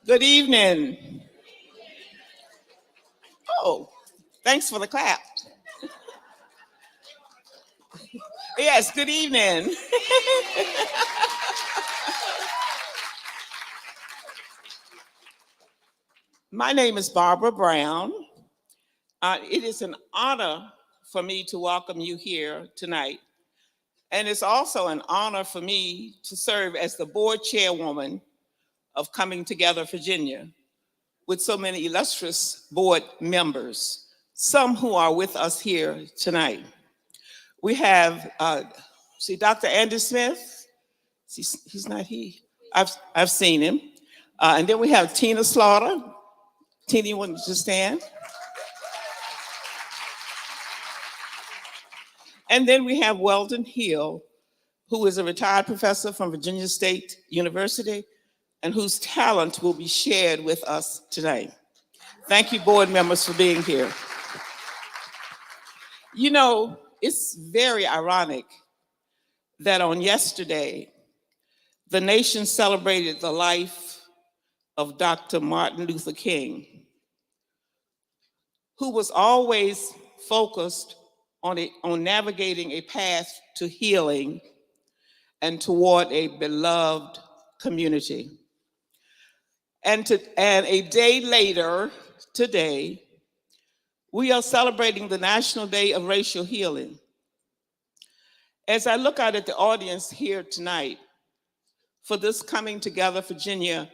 Good evening. Oh, thanks for the clap. Yes, good evening. My name is Barbara Brown. It is an honor for me to welcome you here tonight. And it's also an honor for me to serve as the board chairwoman of Coming Together Virginia, with so many illustrious board members, some who are with us here tonight. We have, Dr. Andy Smith. He's not here. I've seen him. And then we have Tina Slaughter. Tina, you want to stand? And then we have Weldon Hill, who is a retired professor from Virginia State University and whose talent will be shared with us tonight. Thank you, board members, for being here. You know, it's very ironic that on yesterday, the nation celebrated the life of Dr. Martin Luther King, who was always focused on navigating a path to healing and toward a beloved community. And a day later, today, we are celebrating the National Day of Racial Healing. As I look out at the audience here tonight for this Coming Together Virginia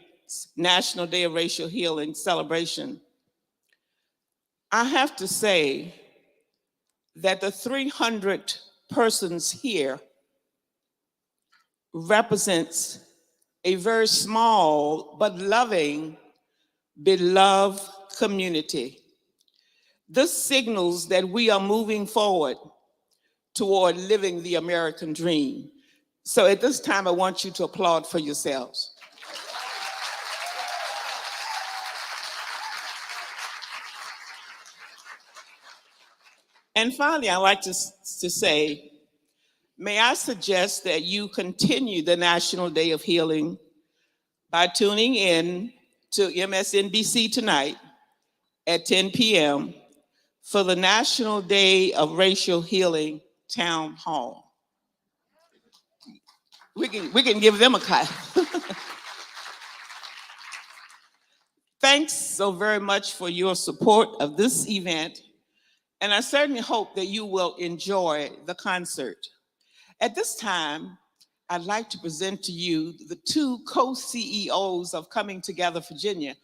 National Day of Racial Healing celebration, I have to say that the 300 persons here represents a very small but loving, beloved community. This signals that we are moving forward toward living the American dream. So at this time, I want you to applaud for yourselves. And finally, I'd like to say, may I suggest that you continue the National Day of Healing by tuning in to MSNBC tonight at 10 p.m. for the National Day of Racial Healing Town Hall. We can give them a clap. Thanks so very much for your support of this event, and I certainly hope that you will enjoy the concert. At this time, I'd like to present to you the two co-CEOs of Coming Together Virginia.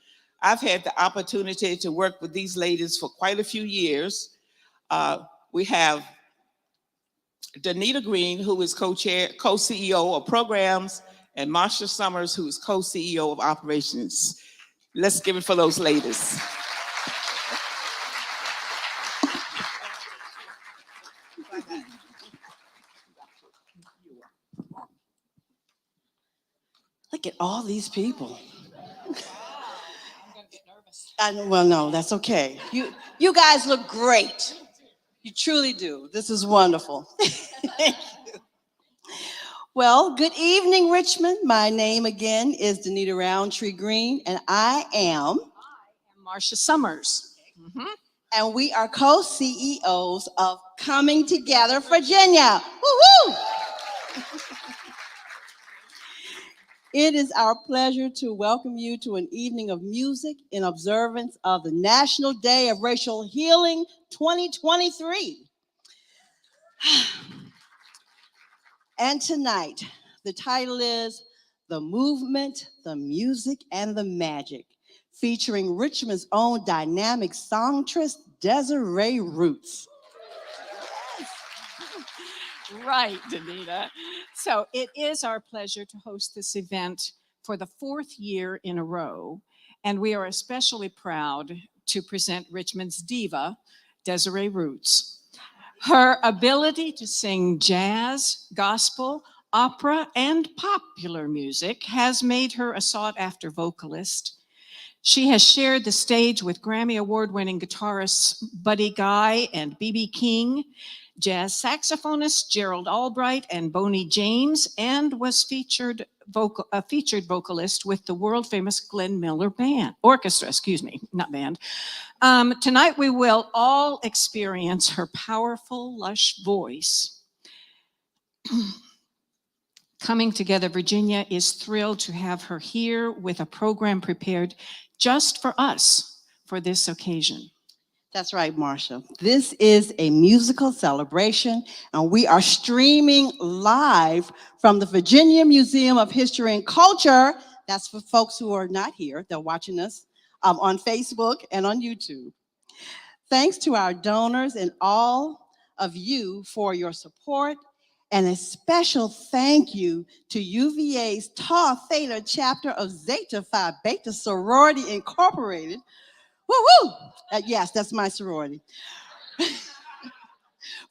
I've had the opportunity to work with these ladies for quite a few years. We have Danita Green, who is co-CEO of programs, and Marsha Summers, who is co-CEO of operations. Let's give it for those ladies. Look at all these people. I'm gonna get nervous. Well, no, that's okay. You guys look great. You truly do. This is wonderful. Thank you. Well, good evening, Richmond. My name again is Danita Roundtree Green, and I am Marsha Summers. and we are co-CEOs of Coming Together Virginia. Woo-hoo! It is our pleasure to welcome you to an evening of music in observance of the National Day of Racial Healing 2023. And tonight, the title is The Movement, the Music, and the Magic, featuring Richmond's own dynamic songstress, Desirée Roots. Right, Danita. So it is our pleasure to host this event for the fourth year in a row, and we are especially proud to present Richmond's diva, Desirée Roots. Her ability to sing jazz, gospel, opera, and popular music has made her a sought-after vocalist. She has shared the stage with Grammy Award-winning guitarists Buddy Guy and B.B. King, jazz saxophonist Gerald Albright and Boney James, and was a featured vocalist with the world-famous Glenn Miller Orchestra, not band. Tonight we will all experience her powerful, lush voice. Coming Together Virginia is thrilled to have her here with a program prepared just for us for this occasion. That's right, Marsha. This is a musical celebration, and we are streaming live from the Virginia Museum of History and Culture. That's for folks who are not here. They're watching us on Facebook and on YouTube. Thanks to our donors and all of you for your support, and a special thank you to UVA's Tau Theta chapter of Zeta Phi Beta Sorority Incorporated. Woo-woo! Yes, that's my sorority.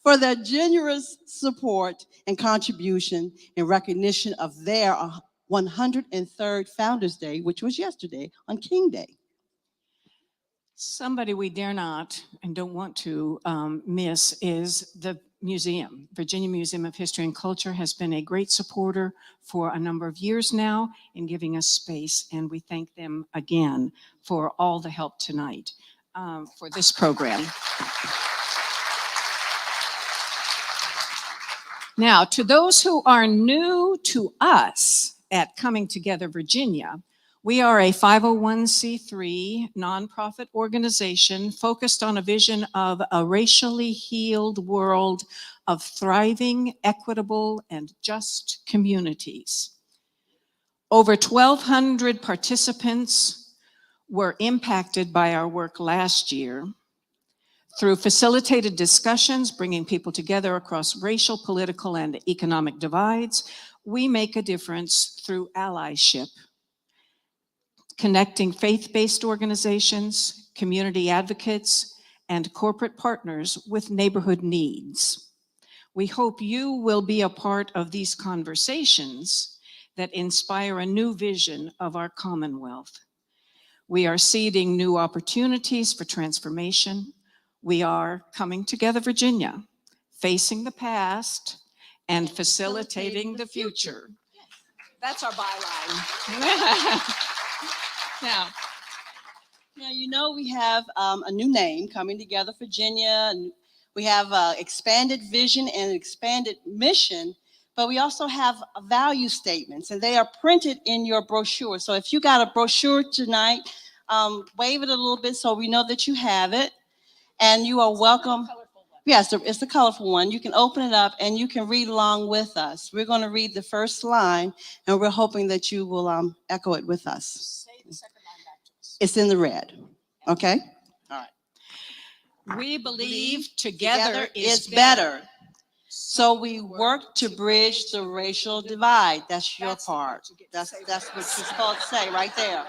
For their generous support and contribution in recognition of their 103rd Founders Day, which was yesterday on King Day. Somebody we dare not and don't want to miss is the museum. Virginia Museum of History and Culture has been a great supporter for a number of years now in giving us space, and we thank them again for all the help tonight for this program. Now, to those who are new to us at Coming Together Virginia, we are a 501c3 nonprofit organization focused on a vision of a racially healed world of thriving, equitable, and just communities. Over 1,200 participants were impacted by our work last year through facilitated discussions, bringing people together across racial, political, and economic divides. We make a difference through allyship, connecting faith-based organizations, community advocates, and corporate partners with neighborhood needs. We hope you will be a part of these conversations that inspire a new vision of our Commonwealth. We are seeding new opportunities for transformation. We are Coming Together Virginia, facing the past and facilitating the future. That's our byline. Now, you know we have a new name, Coming Together Virginia, and we have expanded vision and expanded mission, but we also have value statements, and they are printed in your brochure. So if you got a brochure tonight, wave it a little bit so we know that you have it, and you are welcome. Yes, it's the colorful one. You can open it up and you can read along with us. We're going to read the first line, and we're hoping that you will echo it with us. say the second line back to us. It's in the red, okay? All right. We believe together is better. So we work to bridge the racial divide. That's your part. That's what you're supposed to say right there.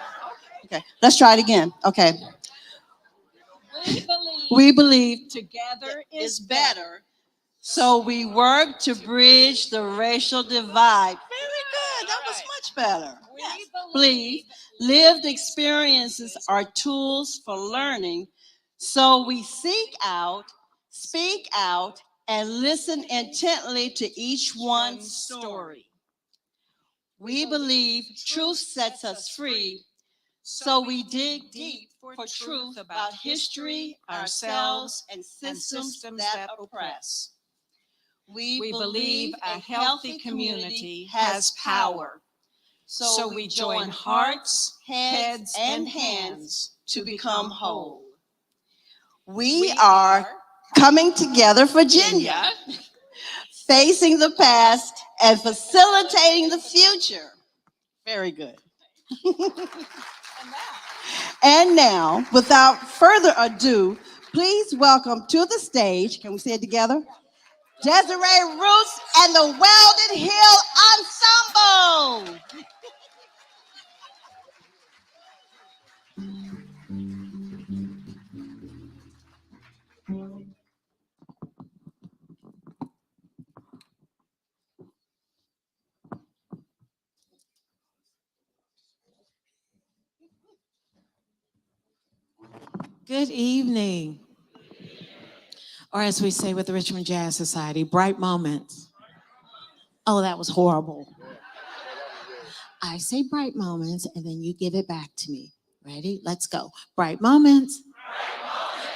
Okay, let's try it again. Okay. We believe together is better. So we work to bridge the racial divide. Very good. That was much better. Yes. Believe lived experiences are tools for learning. So we seek out, speak out, and listen intently to each one's story. We believe truth sets us free. So we dig deep for truth about history, ourselves, and systems that oppress. We believe a healthy community has power. So we join hearts, heads, and hands to become whole. We are Coming Together Virginia, facing the past and facilitating the future. Very good. And now, without further ado, please welcome to the stage, can we say it together? Desirée Roots and the Weldon Hill Ensemble. Good evening. Or as we say with the Richmond Jazz Society, bright moments. Oh, that was horrible. I say bright moments, and then you give it back to me. Ready? Let's go. Bright moments.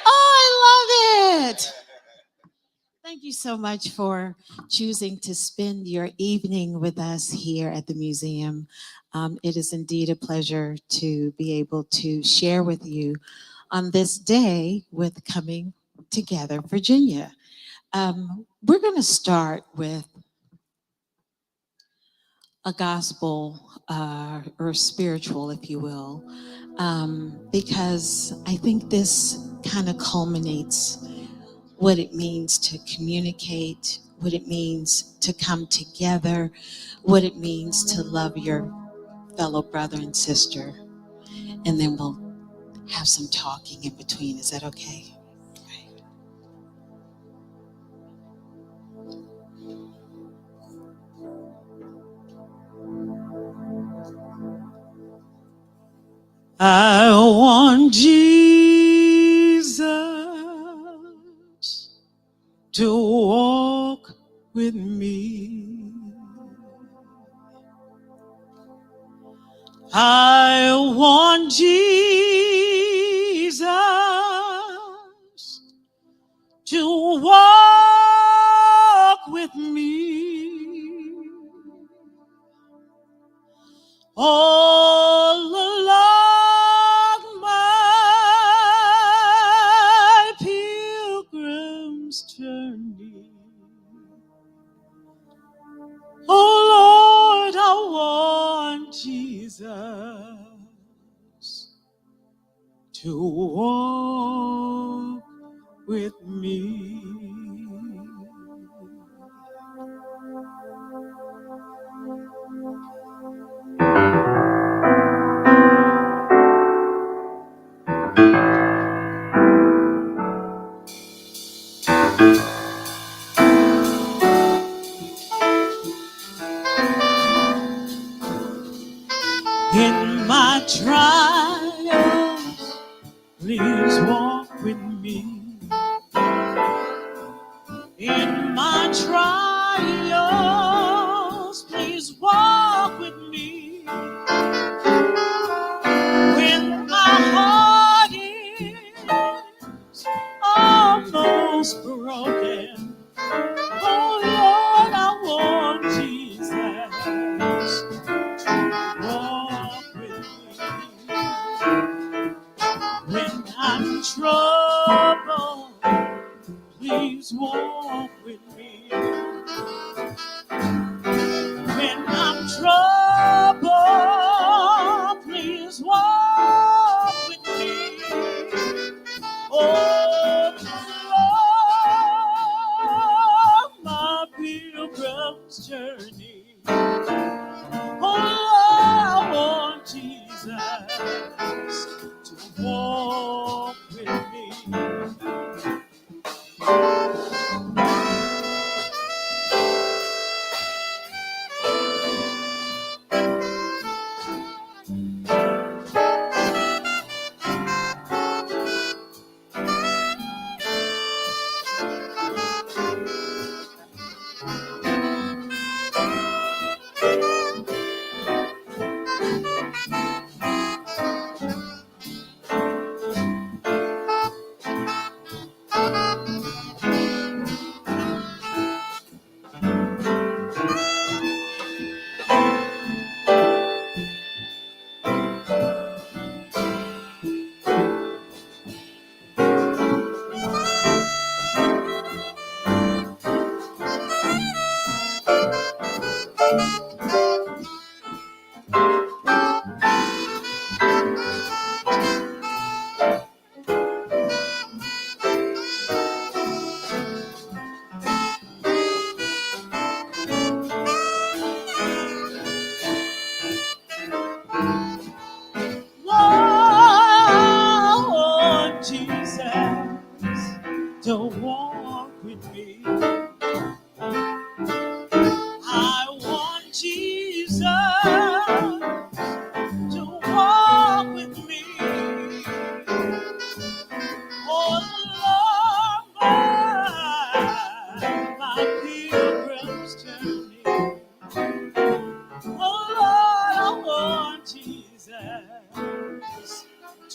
Oh, I love it. Thank you so much for choosing to spend your evening with us here at the museum. It is indeed a pleasure to be able to share with you on this day with Coming Together, Virginia. We're going to start with a gospel or spiritual, if you will, because I think this kind of culminates what it means to communicate, what it means to come together, what it means to love your fellow brother and sister. And then we'll have some talking in between. Is that okay? Right. I want Jesus to walk with me. I want Jesus to walk with me all along my pilgrim's journey. Oh Lord, I want Jesus to walk with me. In my trials, please walk with me. In my trials, please walk with me. When my heart is almost broken, oh Lord, I want Jesus to walk with me. When I'm in trouble, please walk with me. When I'm troubled, please walk with me. Oh, Lord, my pilgrim's journey. Oh, Lord, I want Jesus to walk with me.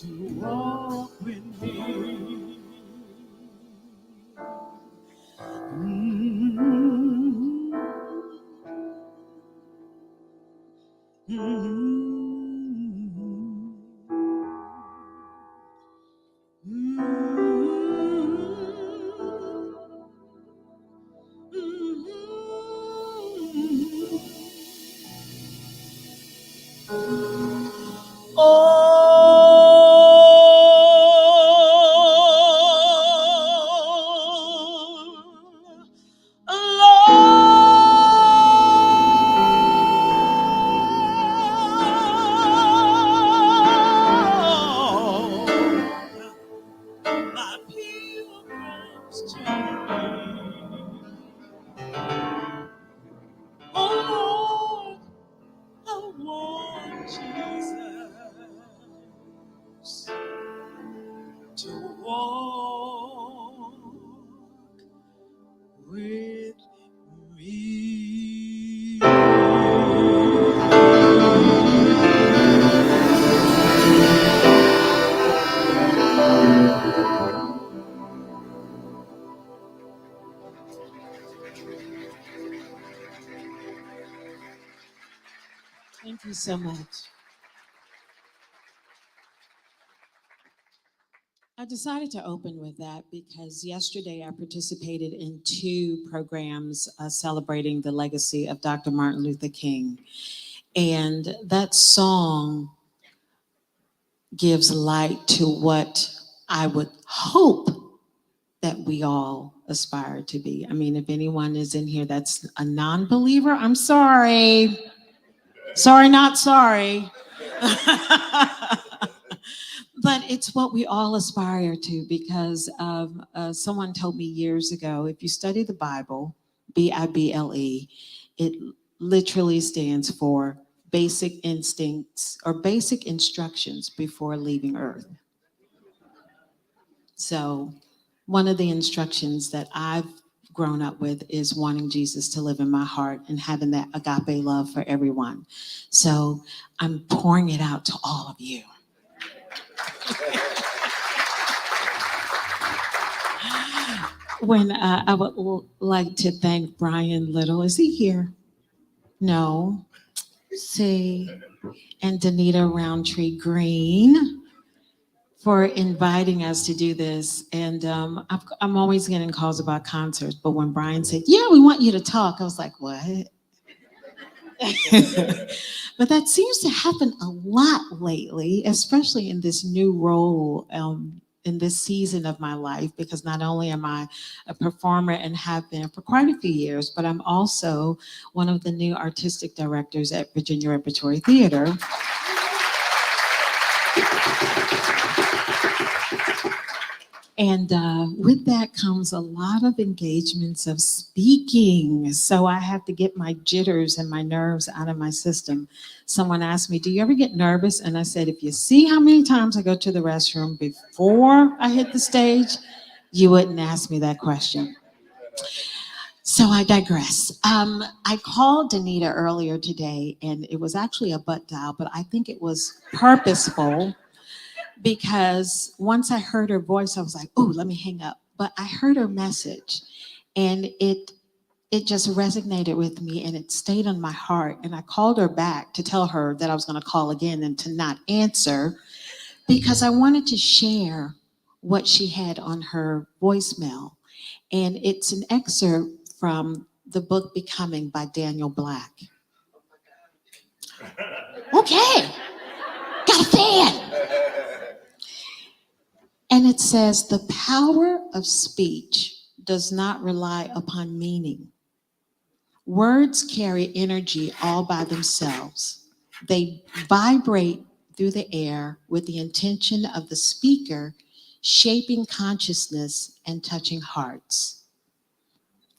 to walk with me. Thank you so much. I decided to open with that because yesterday I participated in 2 programs celebrating the legacy of Dr. Martin Luther King. And that song gives light to what I would hope that we all aspire to be. I mean, if anyone is in here that's a non-believer, I'm sorry. Sorry, not sorry. But it's what we all aspire to, because someone told me years ago, if you study the Bible, Bible, it literally stands for basic instincts or basic instructions before leaving Earth. So one of the instructions that I've grown up with is wanting Jesus to live in my heart and having that agape love for everyone. So I'm pouring it out to all of you. When I would like to thank Brian Little. Is he here? No. See, and Danita Roundtree Green for inviting us to do this. And I'm always getting calls about concerts, but when Brian said, yeah, we want you to talk, I was like, what? But that seems to happen a lot lately, especially in this new role in this season of my life, because not only am I a performer and have been for quite a few years, but I'm also one of the new artistic directors at Virginia Repertory Theatre. And with that comes a lot of engagements of speaking. So I have to get my jitters and my nerves out of my system. Someone asked me, do you ever get nervous? And I said, if you see how many times I go to the restroom before I hit the stage, you wouldn't ask me that question. So I digress. I called Danita earlier today, and it was actually a butt dial, but I think it was purposeful. Because once I heard her voice, I was like, oh, let me hang up. But I heard her message, and it just resonated with me, and it stayed on my heart. And I called her back to tell her that I was going to call again and to not answer, because I wanted to share what she had on her voicemail. And it's an excerpt from the book Becoming by Daniel Black. Okay, got a fan. And it says, the power of speech does not rely upon meaning. Words carry energy all by themselves. They vibrate through the air with the intention of the speaker shaping consciousness and touching hearts.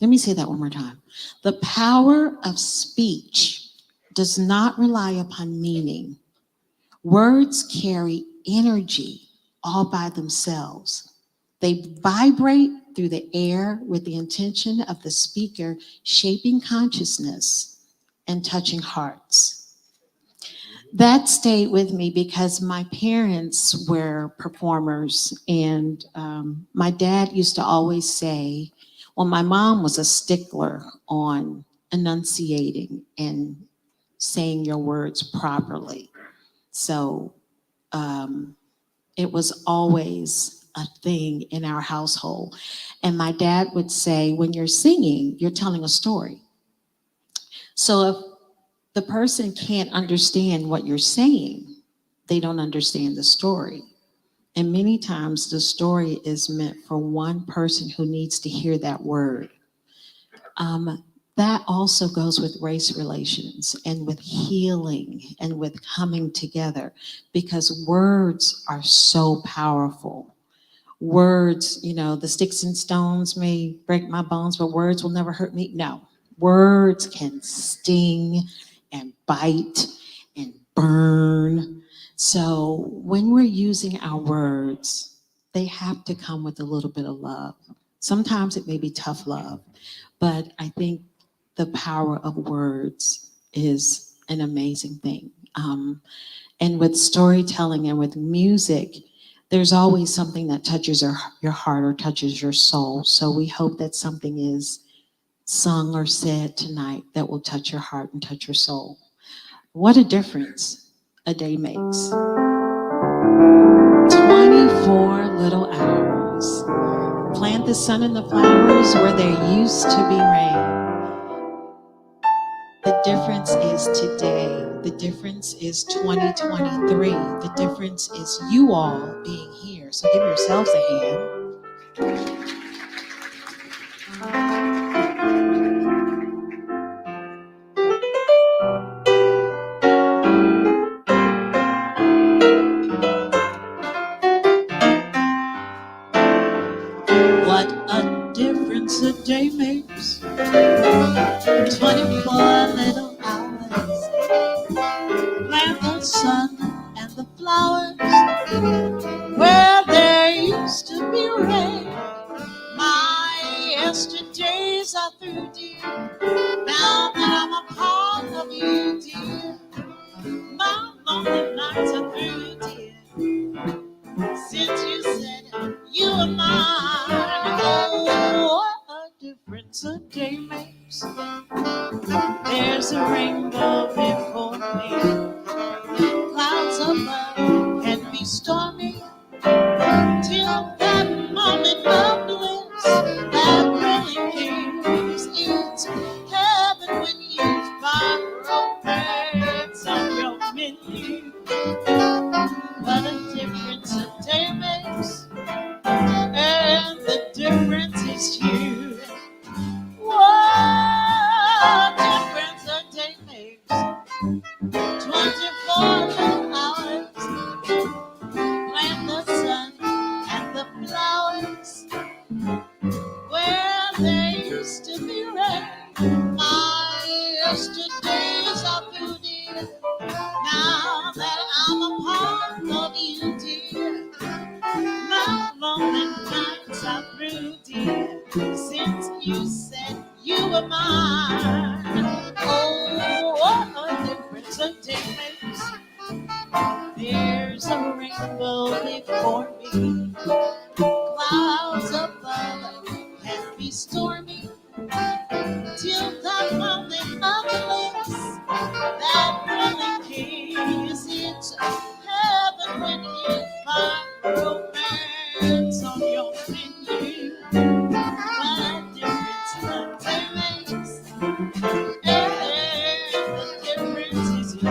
Let me say that one more time. The power of speech does not rely upon meaning. Words carry energy all by themselves. They vibrate through the air with the intention of the speaker shaping consciousness and touching hearts. That stayed with me because my parents were performers, and my dad used to always say, well, my mom was a stickler on enunciating and saying your words properly. So it was always a thing in our household. And my dad would say, when you're singing, you're telling a story. So if the person can't understand what you're saying, they don't understand the story. And many times the story is meant for one person who needs to hear that word. That also goes with race relations and with healing and with coming together, because words are so powerful. Words, you know, the sticks and stones may break my bones, but words will never hurt me. No, words can sting and bite and burn. So when we're using our words, they have to come with a little bit of love. Sometimes it may be tough love, but I think the power of words is an amazing thing. And with storytelling and with music, there's always something that touches your heart or touches your soul. So we hope that something is sung or said tonight that will touch your heart and touch your soul. What a difference a day makes. 24 little hours. Plant the sun and the flowers where there used to be rain. The difference is today. The difference is 2023. The difference is you all being here. So give yourselves a hand. What a difference a day makes. 24 little hours. Plant the sun and the flowers where there used to be rain. My yesterdays are through, dear. Now that I'm a part of you, dear. My lonely nights are through, dear. Since you said you were mine. Oh, what a difference a day makes. There's a rainbow before me. Clouds above can be stormy. Till that moment of bliss that really cares. It's heaven when you find romance on your menu. What a difference a day makes. And the difference is you. What difference a day makes. 24 little hours. Plant the sun and the flowers where there used to be rain. My yesterdays are through, dear. Now that I'm a part of you, dear. My lonely nights are through, dear. Since you said you were mine. Oh, what a difference a day makes. There's a rainbow before me. Clouds above can be stormy. Till that moment of bliss that really cares. It's heaven when you find romance on your menu. What a difference a day makes. And the difference is you.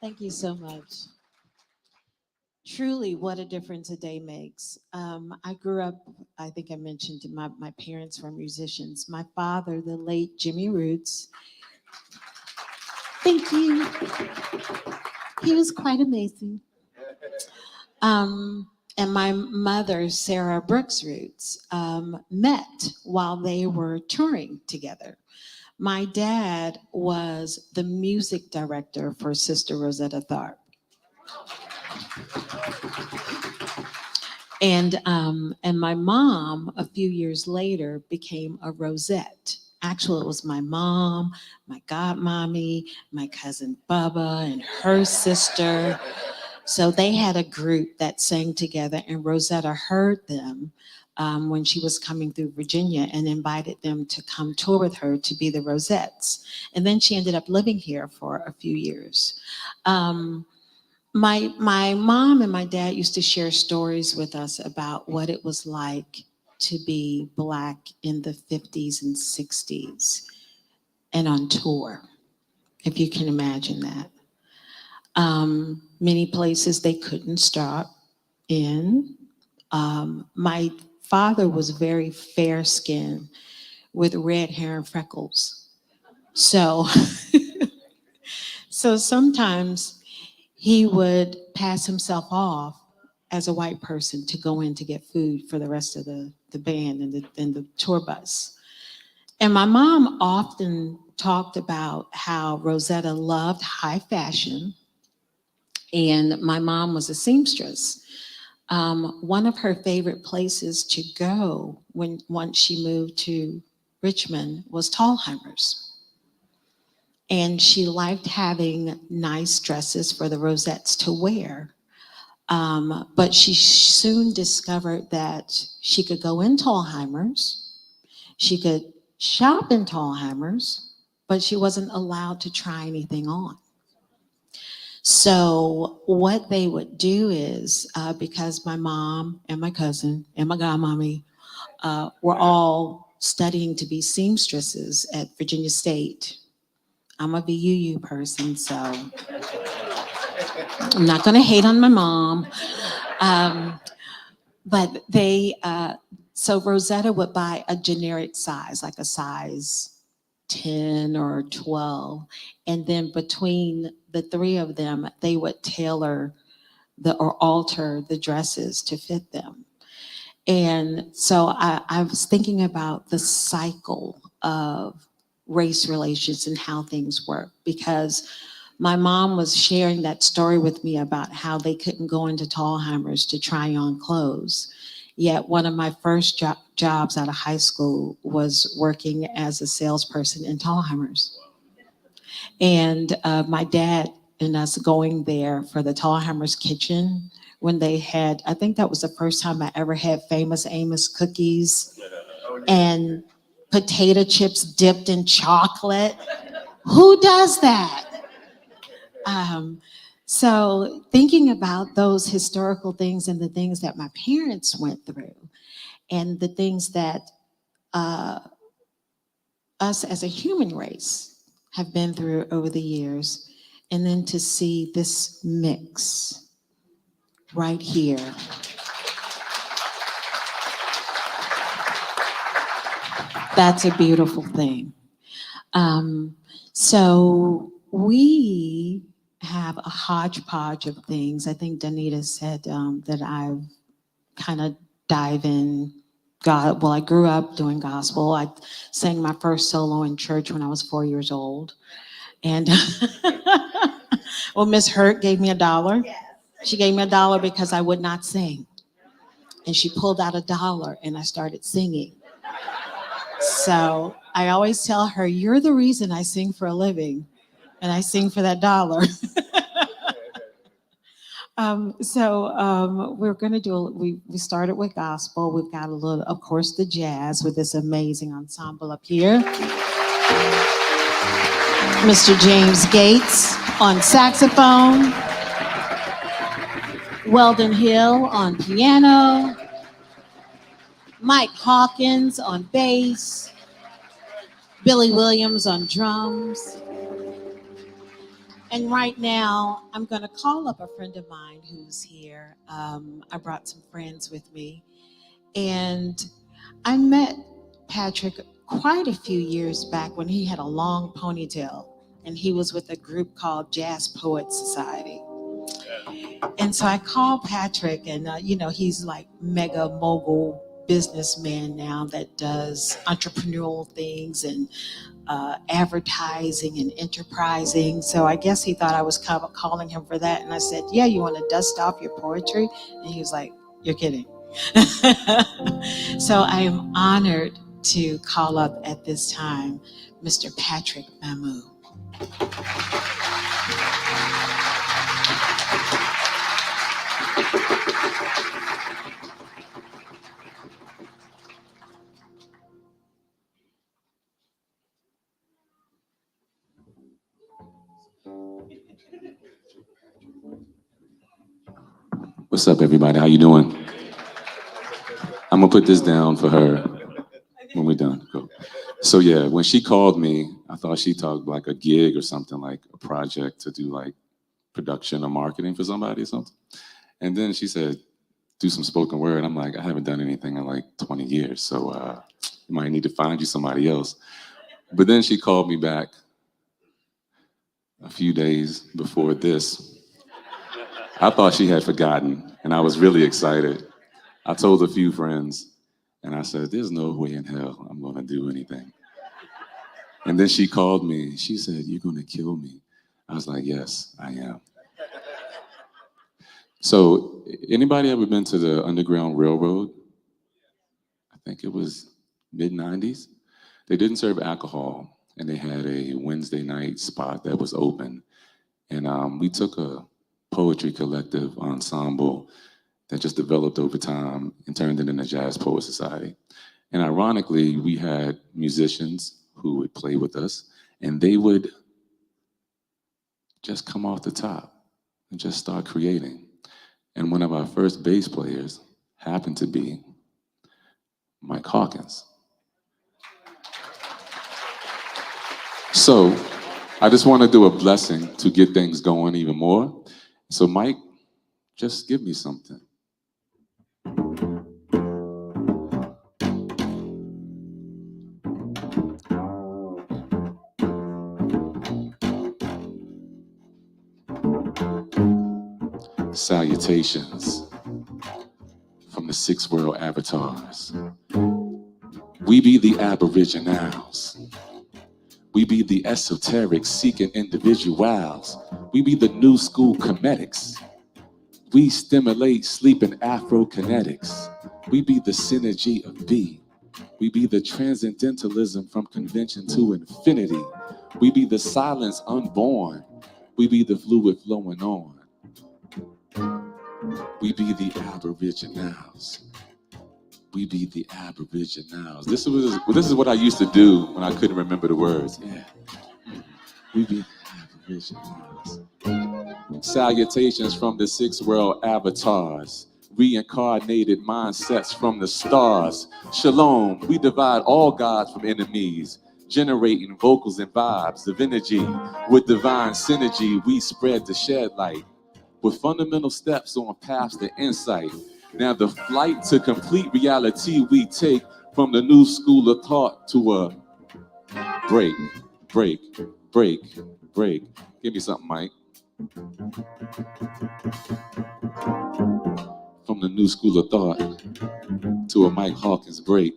Thank you so much. Truly, what a difference a day makes. I grew up, I think I mentioned my parents were musicians. My father, the late Jimmy Roots, thank you. He was quite amazing. And my mother, Sarah Brooks Roots, met while they were touring together. My dad was the music director for Sister Rosetta Tharpe. And my mom, a few years later, became a Rosette. Actually, it was my mom, my godmommy, my cousin Bubba, and her sister. So they had a group that sang together, and Rosetta heard them when she was coming through Virginia and invited them to come tour with her to be the Rosettes. And then she ended up living here for a few years. My mom and my dad used to share stories with us about what it was like to be Black in the 50s and 60s and on tour, if you can imagine that. Many places they couldn't stop in. My father was very fair-skinned with red hair and freckles. So, so sometimes he would pass himself off as a white person to go in to get food for the rest of the band and the tour bus. And my mom often talked about how Rosetta loved high fashion, and my mom was a seamstress. One of her favorite places to go once she moved to Richmond was Thalheimer's. And she liked having nice dresses for the Rosettes to wear. But she soon discovered that she could go in Thalheimer's, she could shop in Thalheimer's, but she wasn't allowed to try anything on. So what they would do is, because my mom and my cousin and my godmommy were all studying to be seamstresses at Virginia State. I'm a VUU person, so I'm not gonna hate on my mom. But they, so Rosetta would buy a generic size, like a size 10 or 12. And then between the three of them, they would tailor or alter the dresses to fit them. And so I was thinking about the cycle of race relations and how things work, because my mom was sharing that story with me about how they couldn't go into Thalheimer's to try on clothes. Yet one of my first jobs out of high school was working as a salesperson in Thalheimer's. And my dad and us going there for the Thalheimer's kitchen when they had, I think that was the first time I ever had Famous Amos cookies and potato chips dipped in chocolate. Who does that? So thinking about those historical things and the things that my parents went through and the things that us as a human race have been through over the years, and then to see this mix right here. That's a beautiful thing. So we have a hodgepodge of things. I think Danita said that I kind of dive in God. Well, I grew up doing gospel. I sang my first solo in church when I was 4 years old. And well, Miss Hurt gave me $1. She gave me $1 because I would not sing. And she pulled out $1 and I started singing. So I always tell her, you're the reason I sing for a living. And I sing for that $1. We're going to do, we started with gospel. We've got a little, of course, the jazz with this amazing ensemble up here. Mr. James Gates on saxophone. Weldon Hill on piano. Mike Hawkins on bass. Billy Williams on drums. And right now, I'm going to call up a friend of mine who's here. I brought some friends with me. And I met Patrick quite a few years back when he had a long ponytail. And he was with a group called Jazz Poets Society. And so I called Patrick, and he's like mega mogul businessman now that does entrepreneurial things and advertising and enterprising. So I guess he thought I was calling him for that. And I said, yeah, you want to dust off your poetry? And he was like, you're kidding. So I am honored to call up at this time Mr. Patrick Mamou. What's up, everybody? How you doing? I'm gonna put this down for her when we're done. Cool. So yeah, when she called me, I thought she talked like a gig or something, like a project to do like production or marketing for somebody or something. And then she said, do some spoken word. I'm like, I haven't done anything in like 20 years, so you might need to find you somebody else. But then she called me back a few days before this. I thought she had forgotten, and I was really excited. I told a few friends, and I said, there's no way in hell I'm gonna do anything. And then she called me, she said, you're gonna kill me. I was like, yes, I am. So, anybody ever been to the Underground Railroad? I think it was mid-90s. They didn't serve alcohol, and they had a Wednesday night spot that was open. And we took a poetry collective ensemble that just developed over time and turned it into Jazz Poet Society. And ironically, we had musicians who would play with us, and they would just come off the top and just start creating. And one of our first bass players happened to be Mike Hawkins. So I just want to do a blessing to get things going even more. So Mike, just give me something. Salutations from the 6 world avatars. We be the aboriginals. We be the esoteric seeking individuals. We be the new school comedics. We stimulate sleeping Afro-kinetics. We be the synergy of B. We be the transcendentalism from convention to infinity. We be the silence unborn. We be the fluid flowing on. We be the aboriginals. We be the aboriginals. This is what I used to do when I couldn't remember the words. Yeah. We be the aboriginals. Salutations from the 6 world avatars. Reincarnated mindsets from the stars. Shalom, we divide all gods from enemies. Generating vocals and vibes of energy. With divine synergy, we spread to shed light. With fundamental steps on paths to insight. Now the flight to complete reality we take from the new school of thought to a break, break, break, break. Give me something, Mike. From the new school of thought to a Mike Hawkins break.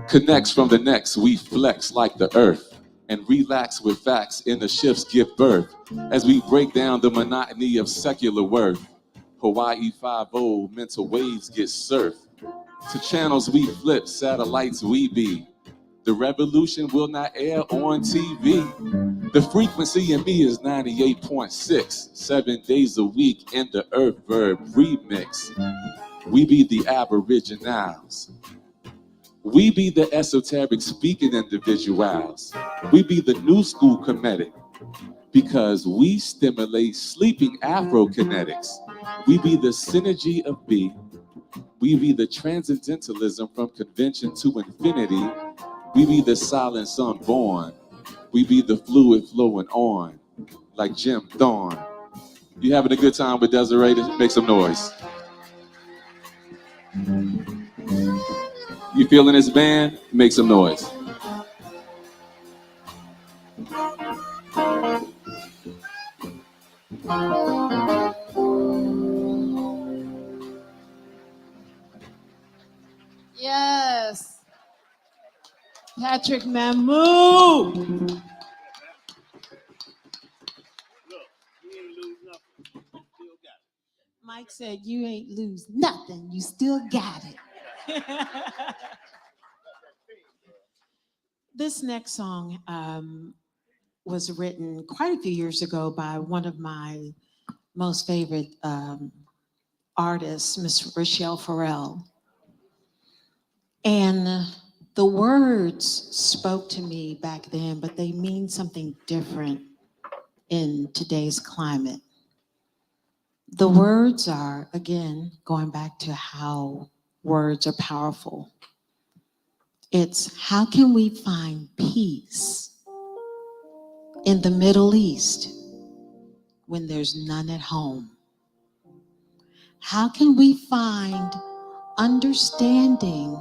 Connects from the next, we flex like the earth. And relax with facts in the shifts give birth. As we break down the monotony of secular worth. Hawaii 5-0, mental waves get surfed. To channels we flip, satellites we be. The revolution will not air on TV. The frequency in me is 98.6. 7 days a week in the Earth Verb remix. We be the aboriginals. We be the esoteric speaking individuals. We be the new school comedic. Because we stimulate sleeping Afro-kinetics. We be the synergy of B. We be the transcendentalism from convention to infinity. We be the silence unborn. We be the fluid flowing on, like Jim Thorne. You having a good time with Desiree? Make some noise. You feeling this band? Make some noise. Yes. Patrick Mamou. Mike said, you ain't lose nothing. You still got it. This next song was written quite a few years ago by one of my most favorite artists, Miss Rochelle Farrell. And the words spoke to me back then, but they mean something different in today's climate. The words are, again, going back to how words are powerful. It's how can we find peace in the Middle East when there's none at home? How can we find understanding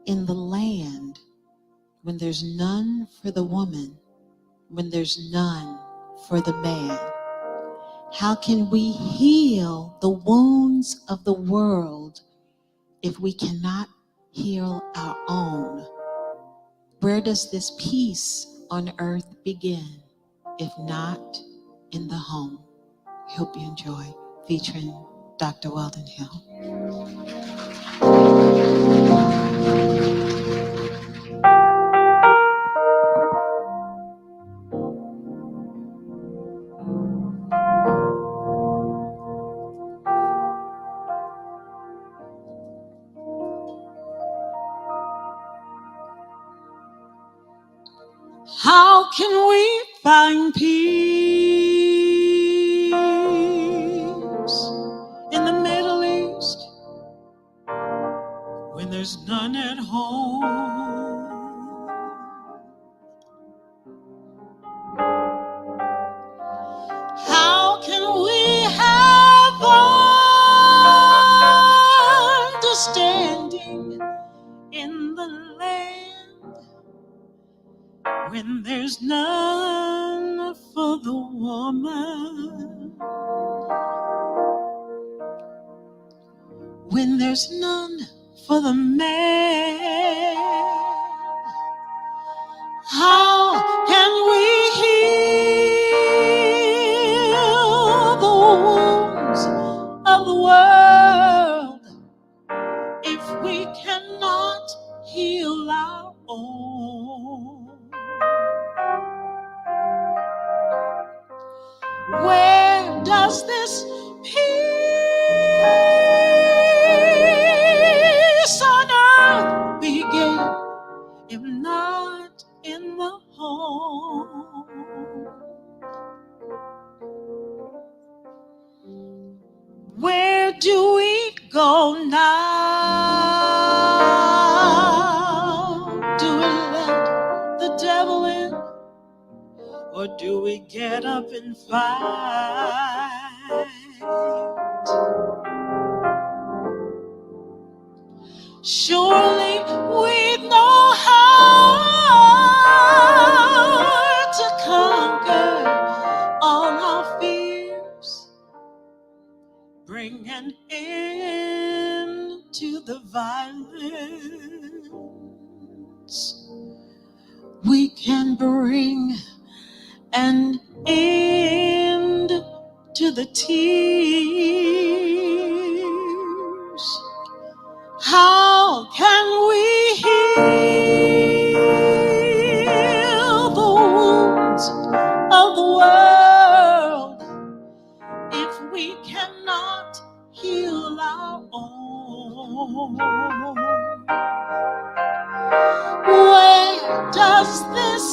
in the land when there's none for the woman, when there's none for the man? How can we heal the wounds of the world if we cannot heal our own? Where does this peace on earth begin, if not in the home? I hope you enjoy, featuring Dr. Weldon Hill. How can we find peace in the Middle East when there's none at home? How can we have understanding in the land when there's none for the woman? When there's none for the man? How can we heal the wounds of the world if we cannot heal our own? Where does this peace on earth begin if not in the home? Where do we go now? Do we let the devil in, or do we get up and fight? Surely we know how to conquer all our fears, bring an end to the violence. We can bring an end to the tears. How can we heal the wounds of the world if we cannot heal our own? Where does this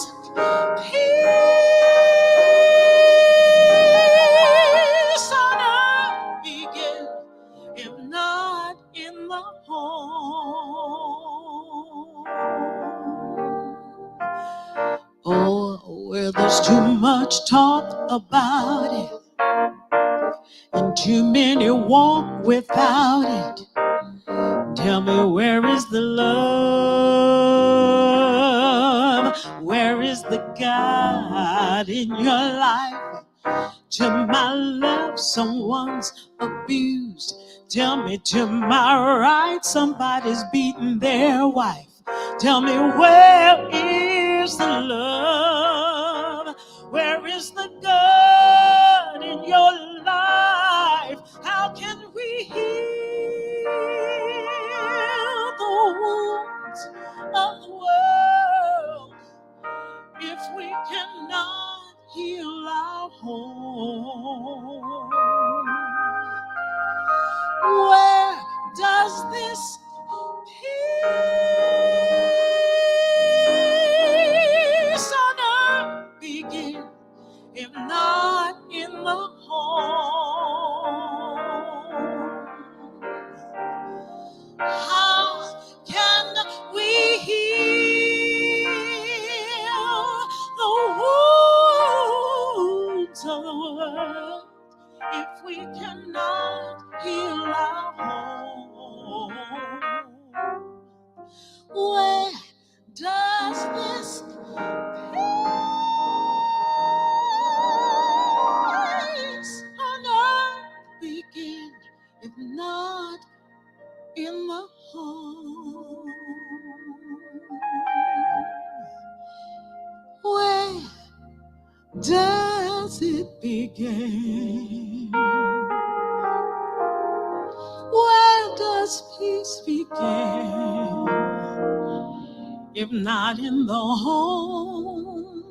peace on earth begin if not in the home? Oh, where there's too much talk about it and too many walk without it. Tell me, where is the love? Where is the God in your life? To my left, someone's abused. Tell me, to my right, somebody's beating their wife. Tell me, where is the love? Where is the God in your life? How can we heal the wounds of the world if we cannot heal our home? Where does this peace on earth begin if not in the home? How can we heal the wounds of the world if we cannot heal our home? Where does this peace on earth begin if not in the home? Where does it begin? Where does peace begin if not in the home?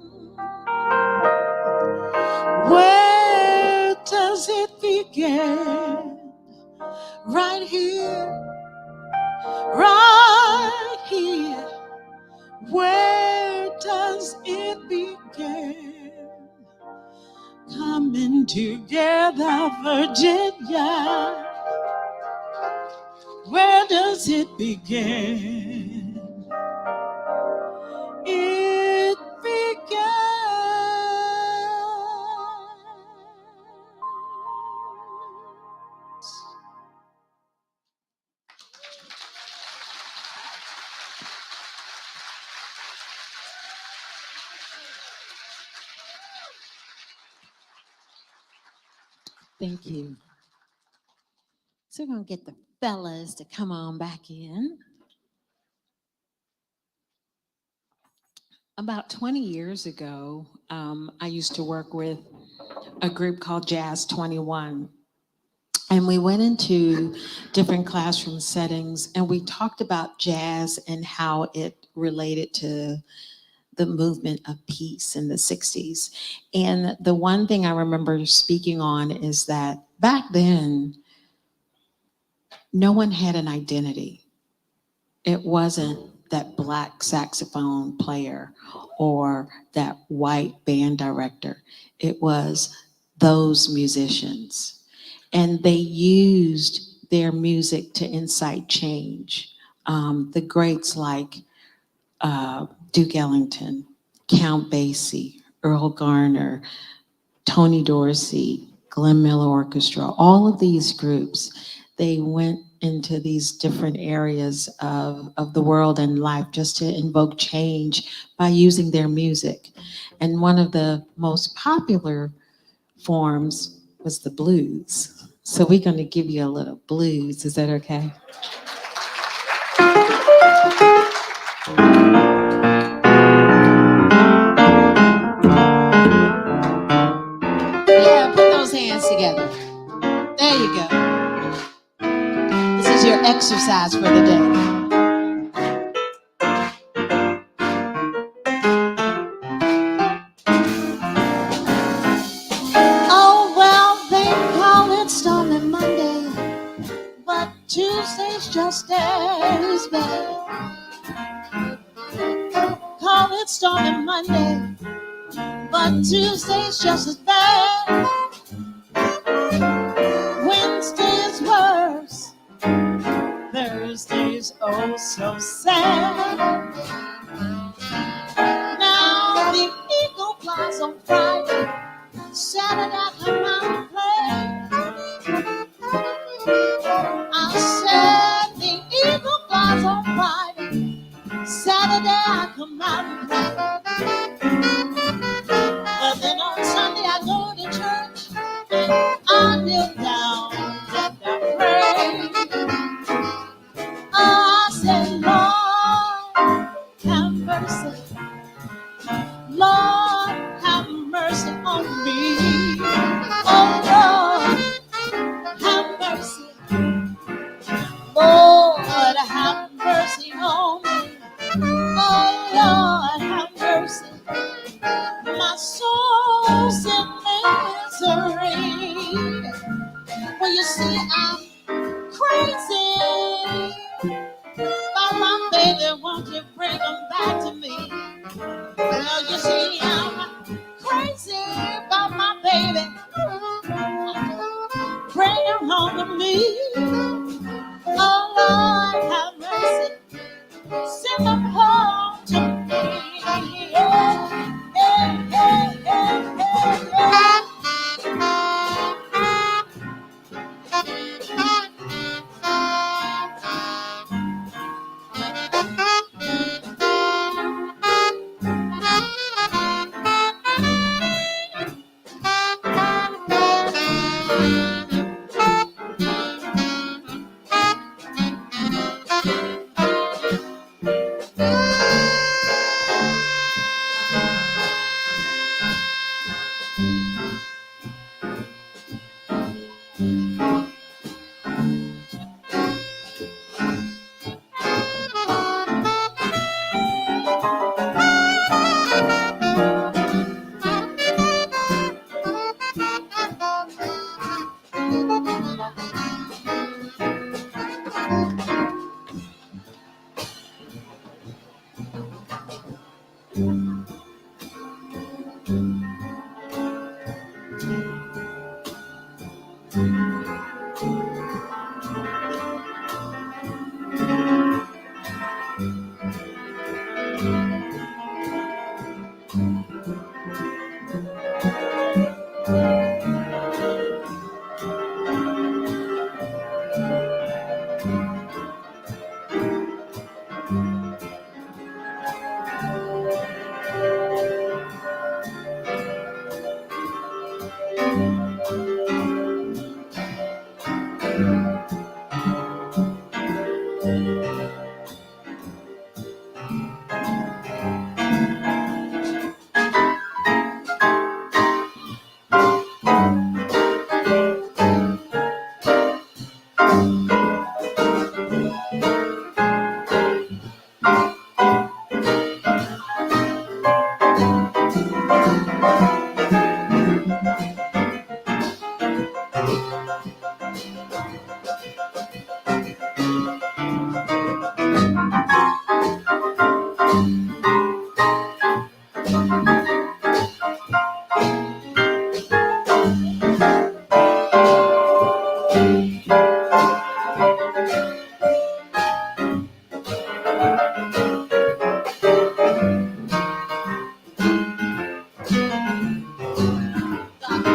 Where does it begin? Right here, right here. Where does it coming together, Virginia. Where does it begin? It began. Thank you. So we're going to get the fellas to come on back in. About 20 years ago, I used to work with a group called Jazz 21. And we went into different classroom settings and we talked about jazz and how it related to the movement of peace in the 60s. And the one thing I remember speaking on is that back then, no one had an identity. It wasn't that Black saxophone player or that white band director. It was those musicians. And they used their music to incite change. The greats like Duke Ellington, Count Basie, Earl Garner, Tony Dorsey, Glenn Miller Orchestra, all of these groups, they went into these different areas of the world and life just to invoke change by using their music. And one of the most popular forms was the blues. So we're going to give you a little blues. Is that okay? Yeah, put those hands together. There you go. This is your exercise for the day. Oh, well, they call it Stormy Monday, but Tuesday's just as bad. Call it Stormy Monday, but Tuesday's just as bad. Wednesday is worse. Thursday's oh so sad. Now the eagle flies on Friday. Saturday I come out and play. I said the eagle flies on Friday. Saturday I come out and play. But then on Sunday I go to church and I kneel down and I pray. I said, Lord, have mercy. Lord, have mercy on me. Oh, Lord, have mercy. Lord, have mercy on me. Oh, Lord, have mercy. My soul's in misery. Well, you see, I'm crazy. By my baby, won't you bring him back to me? Well, you see, I'm crazy about my baby. Bring him home to me. Oh, Lord, have mercy. Send him home to me. Yeah, yeah, yeah, yeah, yeah,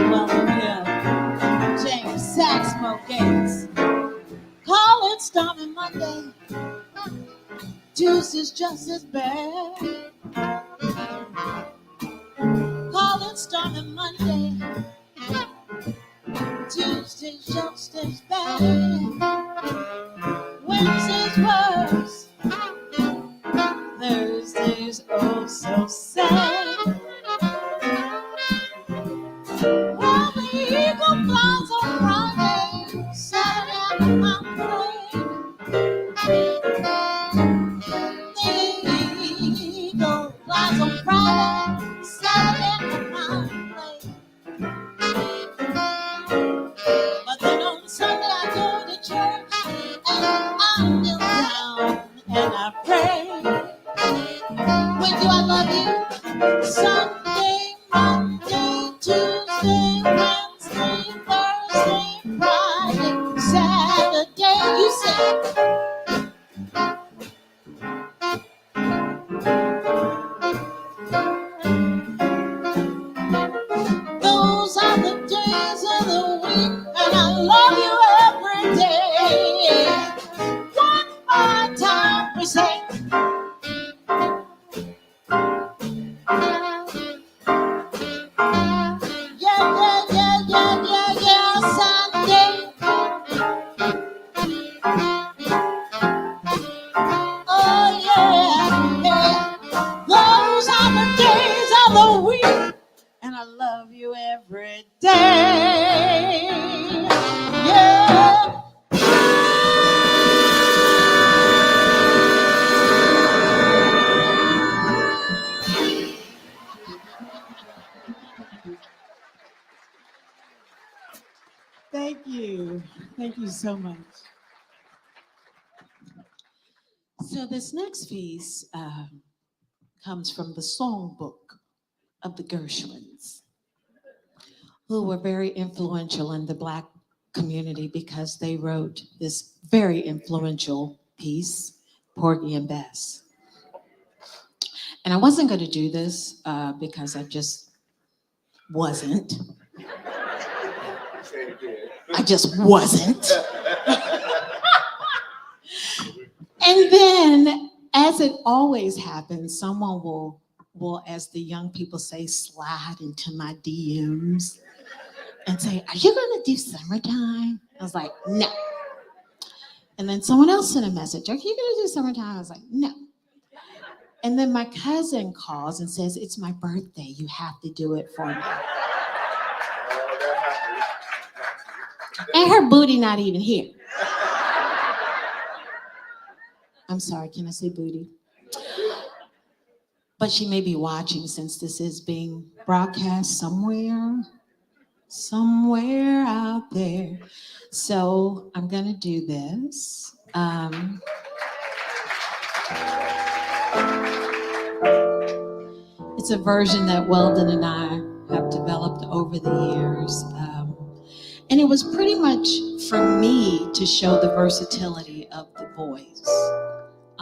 Weldon Hill, James Saxmo Gates. Call it stormy Monday, Tuesday's just as bad. Call it stormy Monday, Tuesday's just as bad. Wednesday's worse, Thursday's oh so sad. Well, the eagle flies on Friday, Saturday on my plane. The eagle flies on Friday, Saturday on my plane. But then on Sunday I go to church and I kneel down and I pray. When do I love you? Sunday, Monday, Tuesday, Wednesday, Thursday, Friday, Saturday. You say. Those are the days of the week, and I love you every day. One more time we say. Sunday. Oh yeah. Those are the days of the week, and I love you every day. Yeah. Thank you. Thank you so much. So this next piece comes from the songbook of the Gershwins, who were very influential in the Black community because they wrote this very influential piece, Porgy and Bess. And I wasn't going to do this because I just wasn't. I just wasn't. And then, as it always happens, someone will, as the young people say, slide into my DMs and say, "Are you gonna do Summertime?" I was like, "No." And then someone else sent a message, "Are you gonna do Summertime?" I was like, "No." And then my cousin calls and says, "It's my birthday, you have to do it for me." And her booty not even here. I'm sorry, can I say booty? But she may be watching since this is being broadcast somewhere out there. So I'm gonna do this. It's a version that Weldon and I have developed over the years. And it was pretty much for me to show the versatility of the voice.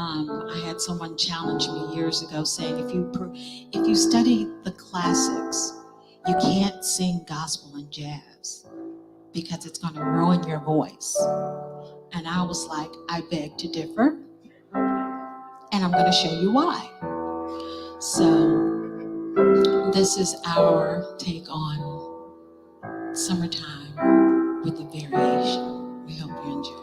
I had someone challenge me years ago saying, if you study the classics, you can't sing gospel and jazz because it's going to ruin your voice. And I was like, I beg to differ, and I'm going to show you why. So this is our take on Summertime with a variation. We hope you enjoy.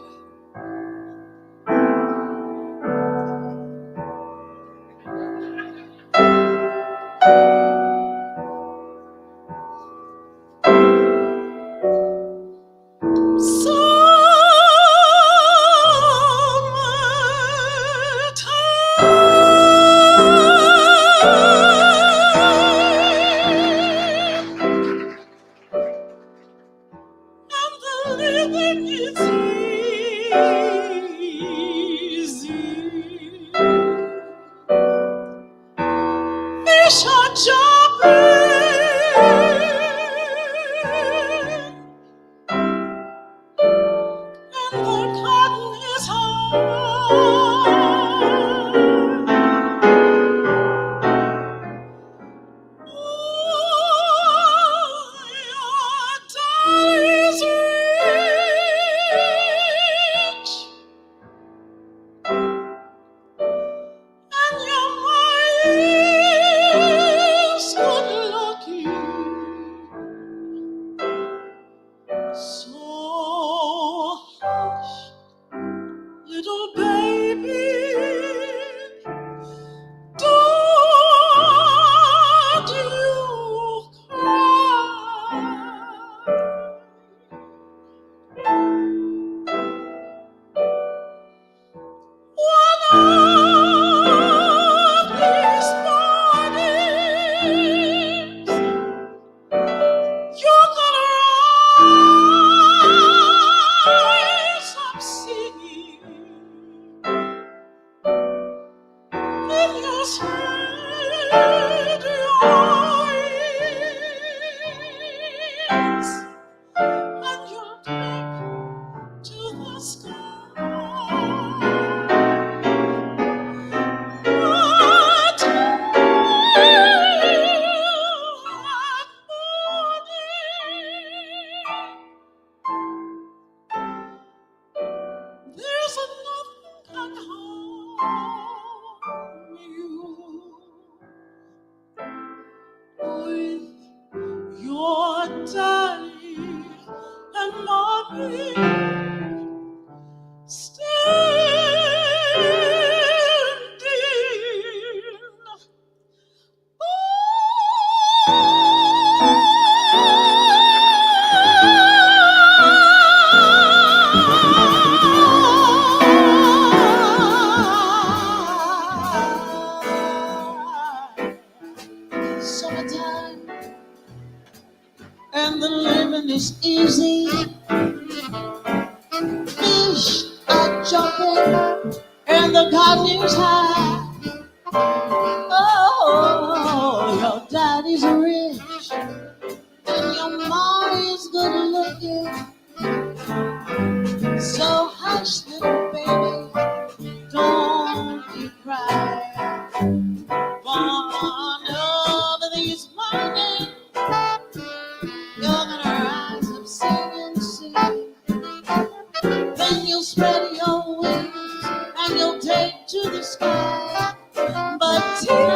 But till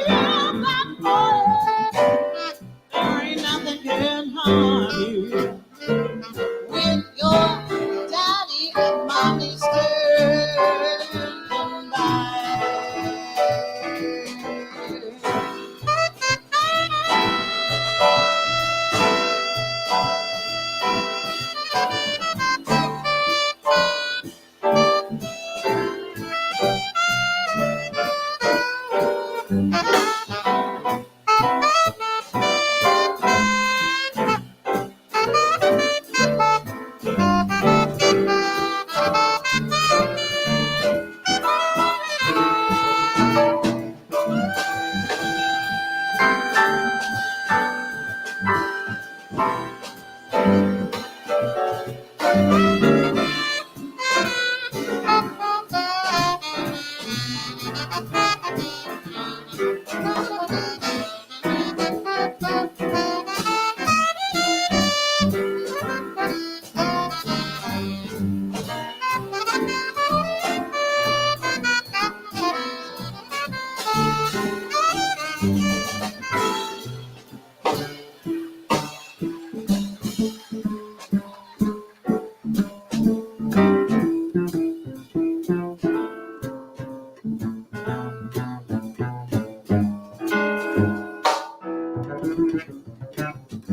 that boy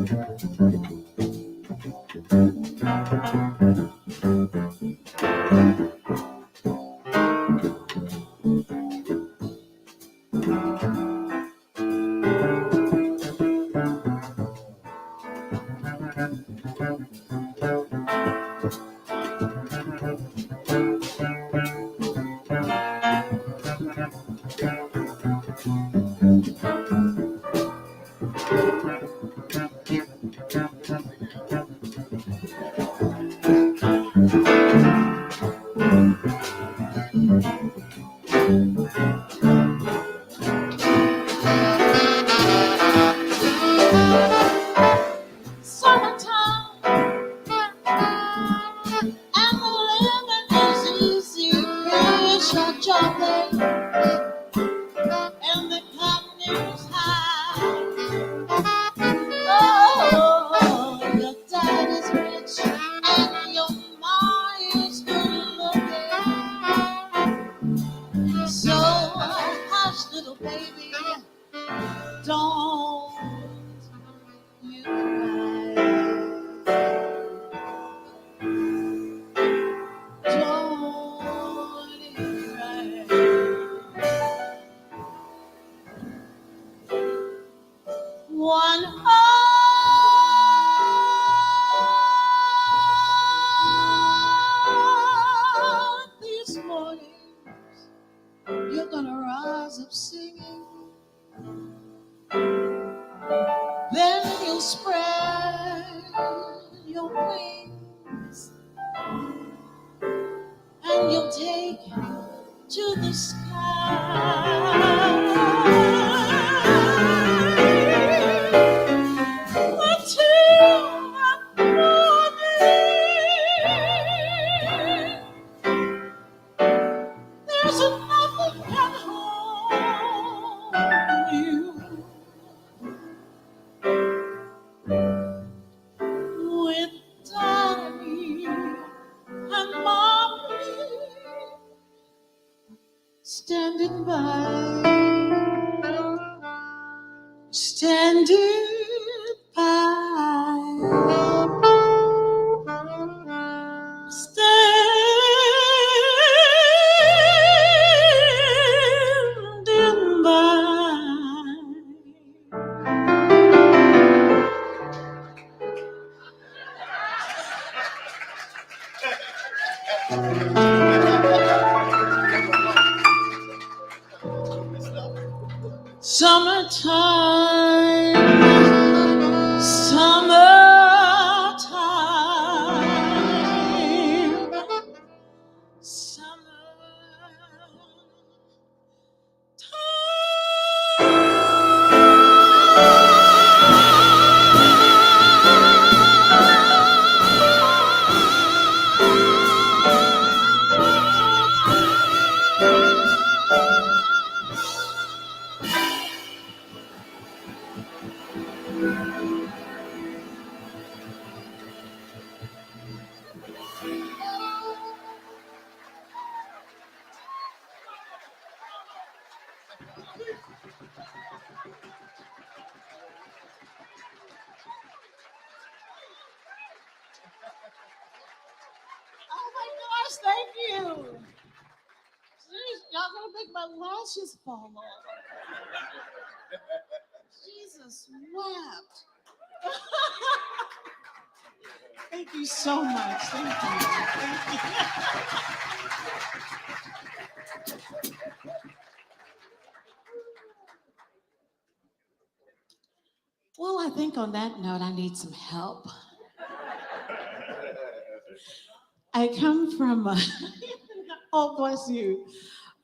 Thank you. Jeez, y'all gonna make my lashes fall off. Jesus wept. Thank you so much. Thank you. Thank you. Well, I think on that note, I need some help. I come from oh, bless you.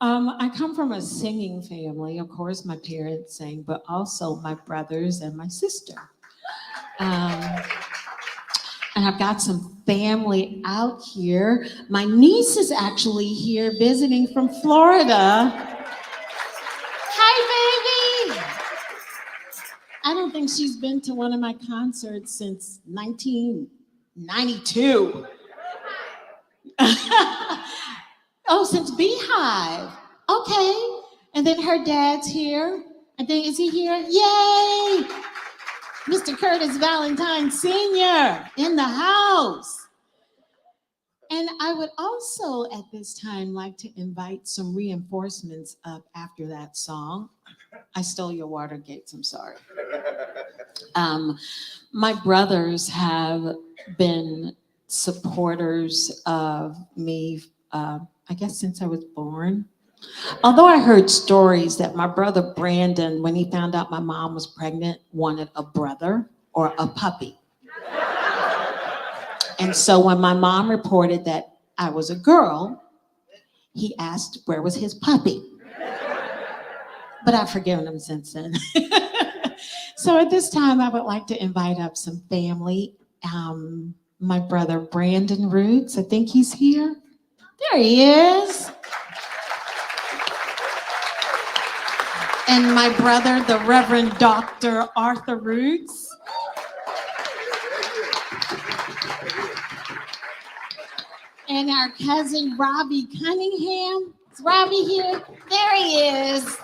I come from a singing family. Of course, my parents sang, but also my brothers and my sister. And I've got some family out here. My niece is actually here visiting from Florida. Hi, baby. I don't think she's been to one of my concerts since 1992. Oh, since Beehive. Okay. And then her dad's here. And then is he here? Yay! Mr. Curtis Valentine Sr. in the house. And I would also at this time like to invite some reinforcements up after that song. I stole your Watergates, I'm sorry. My brothers have been supporters of me, I guess since I was born. Although I heard stories that my brother Brandon, when he found out my mom was pregnant, wanted a brother or a puppy. And so when my mom reported that I was a girl, he asked where was his puppy. But I've forgiven him since then. So at this time, I would like to invite up some family. My brother Brandon Roots, I think he's here. There he is. And my brother, the Reverend Dr. Arthur Roots. And our cousin Robbie Cunningham. Is Robbie here? There he is.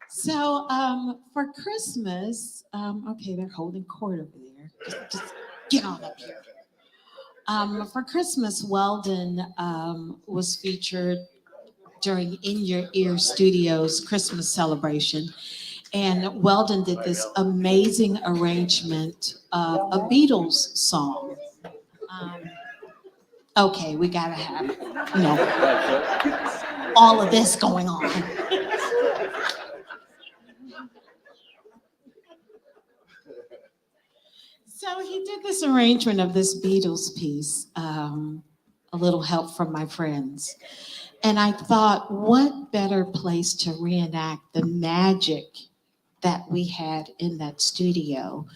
So for Christmas, okay, they're holding court over there. Just get on up here. For Christmas, Weldon was featured during In Your Ear Studios Christmas celebration. And Weldon did this amazing arrangement of a Beatles song. Okay, we gotta have, you know, all of this going on. So he did this arrangement of this Beatles piece, A Little Help from My Friends. And I thought, what better place to reenact the magic that we had in that studio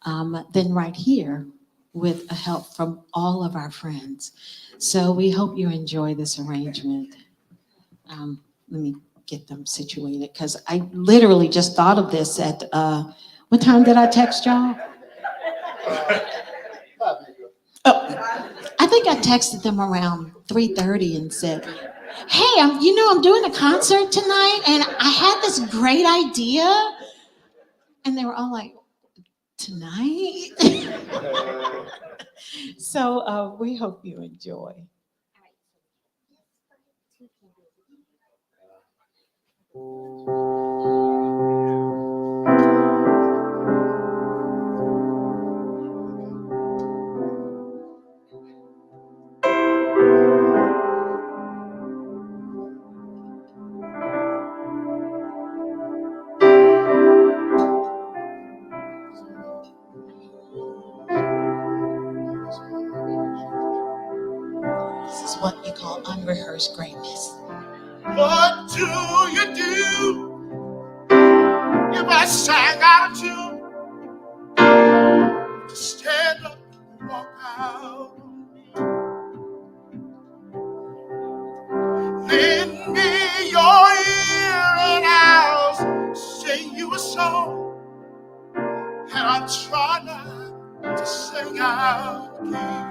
than right here with a help from all of our friends. So we hope you enjoy this arrangement. Let me get them situated because I literally just thought of this at, what time did I text y'all? Oh, I think I texted them around 3:30 and said, hey, I'm doing a concert tonight and I had this great idea. And they were all like, tonight? So we hope you enjoy. This is what you call unrehearsed greatness. What do you do if I sang out of tune? To stand up and walk out on me. Lend me your ear and I'll sing you a song. And I'll try not to sing out again.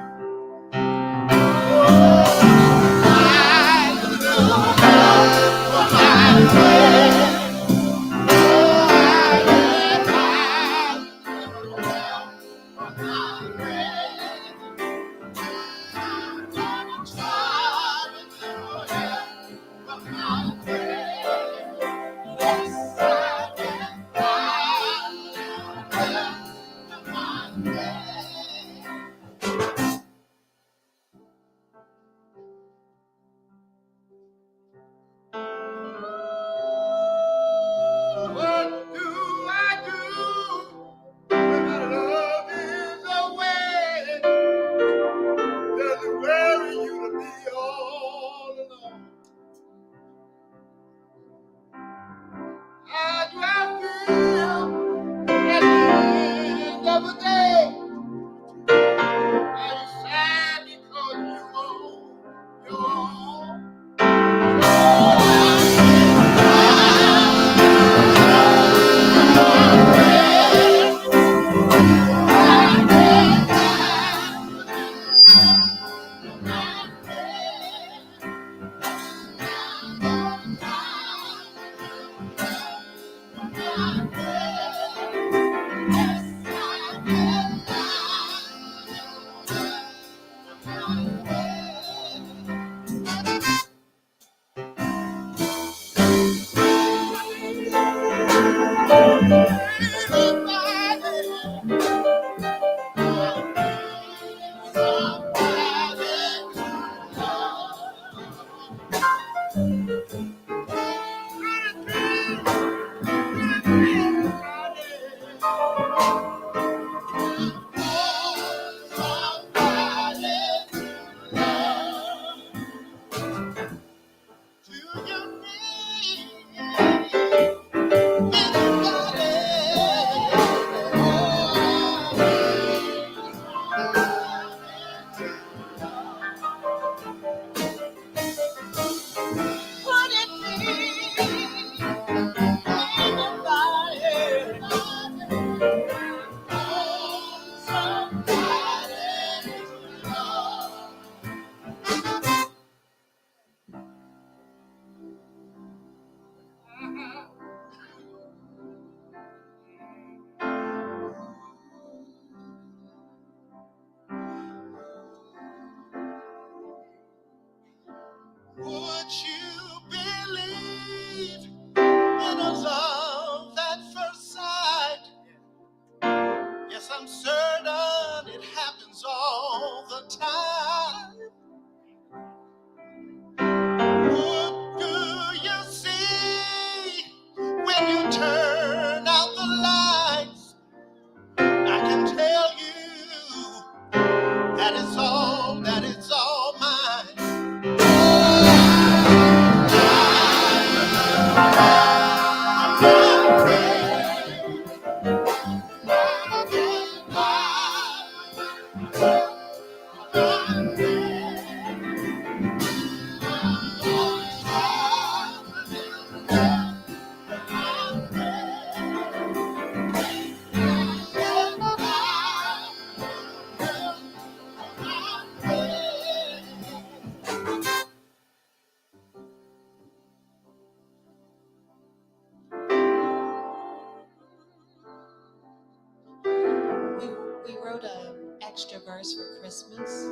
verse for Christmas,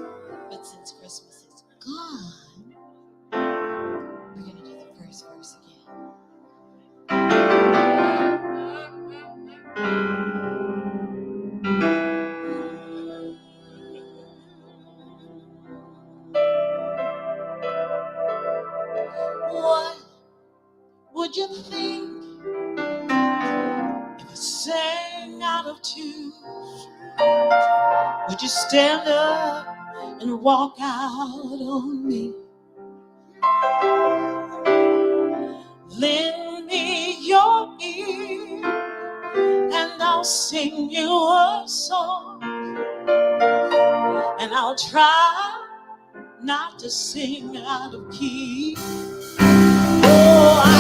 but since Christmas is gone, we're gonna do the first verse again. What would you think if I sang out of tune? Would you stand up and walk out on me? Lend me your ear and I'll sing you a song, and I'll try not to sing out of key. Oh,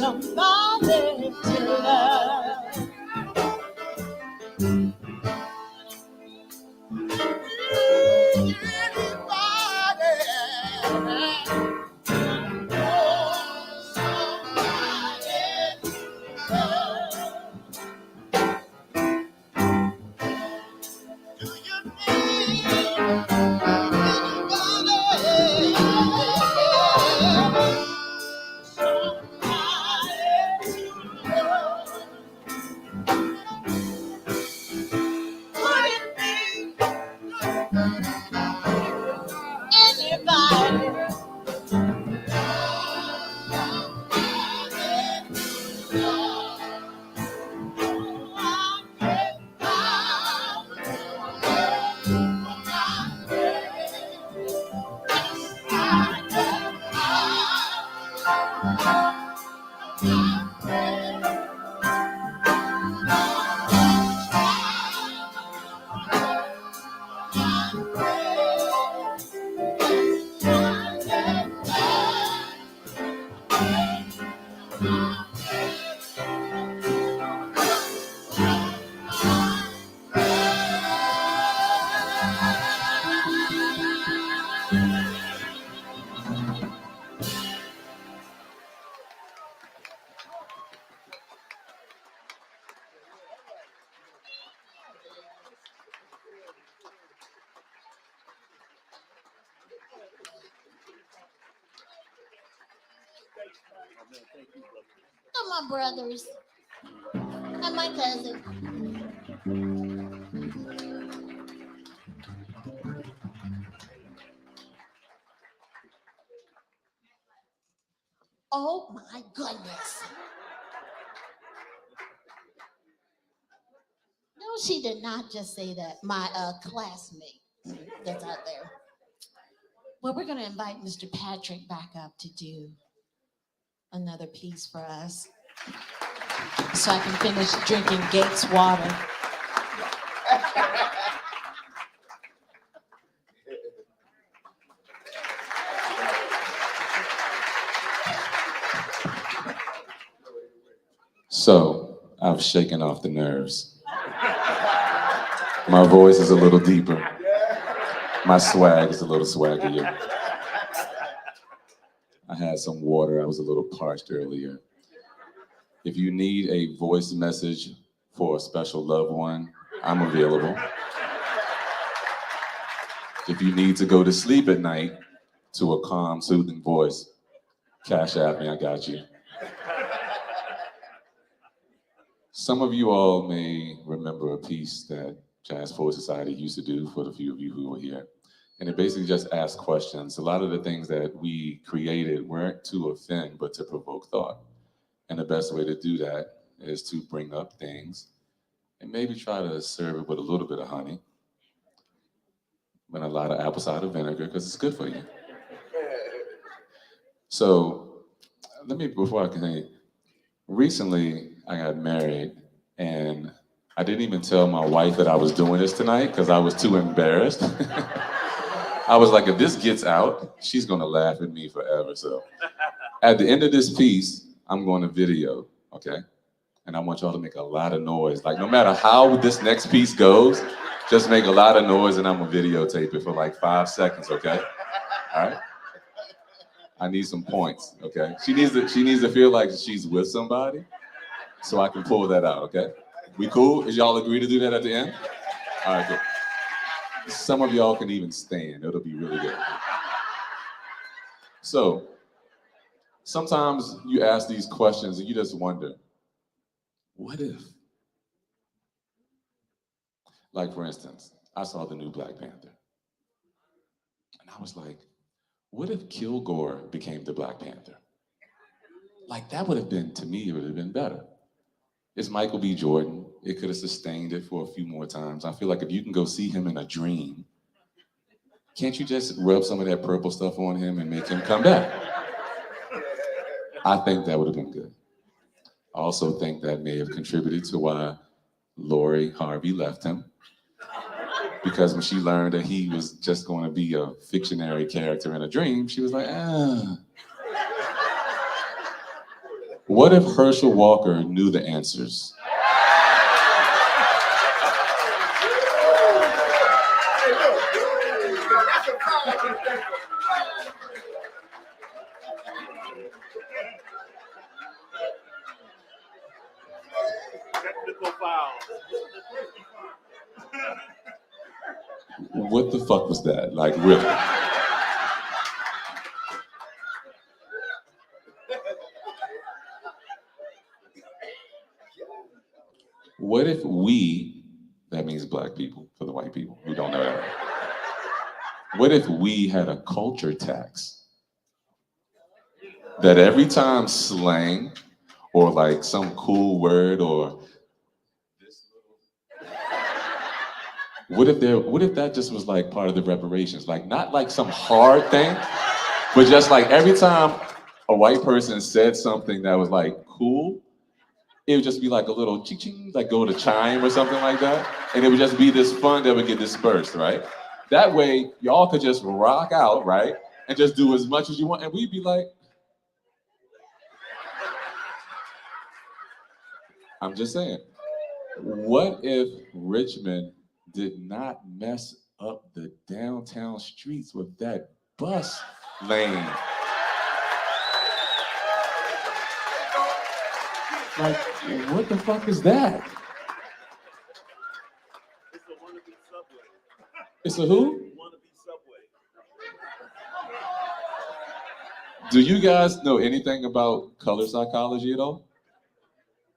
somebody to love. They're my brothers and my cousin. Oh my goodness. No, she did not just say that. My classmate that's out there. Well, we're going to invite Mr. Patrick back up to do another piece for us so I can finish drinking Gates water. So I've shaken off the nerves. My voice is a little deeper. My swag is a little swaggier. I had some water. I was a little parched earlier. If you need a voice message for a special loved one, I'm available. If you need to go to sleep at night to a calm, soothing voice, cash app me, I got you. Some of you all may remember a piece that Jazz Poet Society used to do for the few of you who were here. And it basically just asked questions. A lot of the things that we created weren't to offend, but to provoke thought. And the best way to do that is to bring up things and maybe try to serve it with a little bit of honey and a lot of apple cider vinegar, because it's good for you. So before I continue, recently I got married and I didn't even tell my wife that I was doing this tonight because I was too embarrassed. I was like, if this gets out, she's gonna laugh at me forever. So at the end of this piece, I'm going to video, okay? And I want y'all to make a lot of noise. Like no matter how this next piece goes, just make a lot of noise and I'm gonna videotape it for like 5 seconds, okay? All right? I need some points, okay? She needs to feel like she's with somebody so I can pull that out, okay? We cool? Is y'all agree to do that at the end? All right, cool. Some of y'all can even stand. It'll be really good. So, sometimes you ask these questions and you just wonder, what if? Like, for instance, I saw the new Black Panther. And I was like, what if Kilgore became the Black Panther? Like, that would have been, to me, it would have been better. It's Michael B. Jordan. It could have sustained it for a few more times. I feel like if you can go see him in a dream, can't you just rub some of that purple stuff on him and make him come back? I think that would have been good. I also think that may have contributed to why Lori Harvey left him. Because when she learned that he was just going to be a fictionary character in a dream, she was like, ah. What if Herschel Walker knew the answers? What the fuck was that? Like, really? What if we, that means Black people, for the white people who don't know that. What if we had a culture tax? That every time slang or like some cool word or this little, what if that just was like part of the reparations? Like not like some hard thing, but just like every time a white person said something that was like cool, it would just be like a little ching-ching, like go to chime or something like that. And it would just be this fund that would get dispersed, right? That way, y'all could just rock out, right? And just do as much as you want. And we'd be like, I'm just saying, what if Richmond did not mess up the downtown streets with that bus lane? Like, what the fuck is that? It's a wannabe subway. It's a who? Wannabe subway. Do you guys know anything about color psychology at all?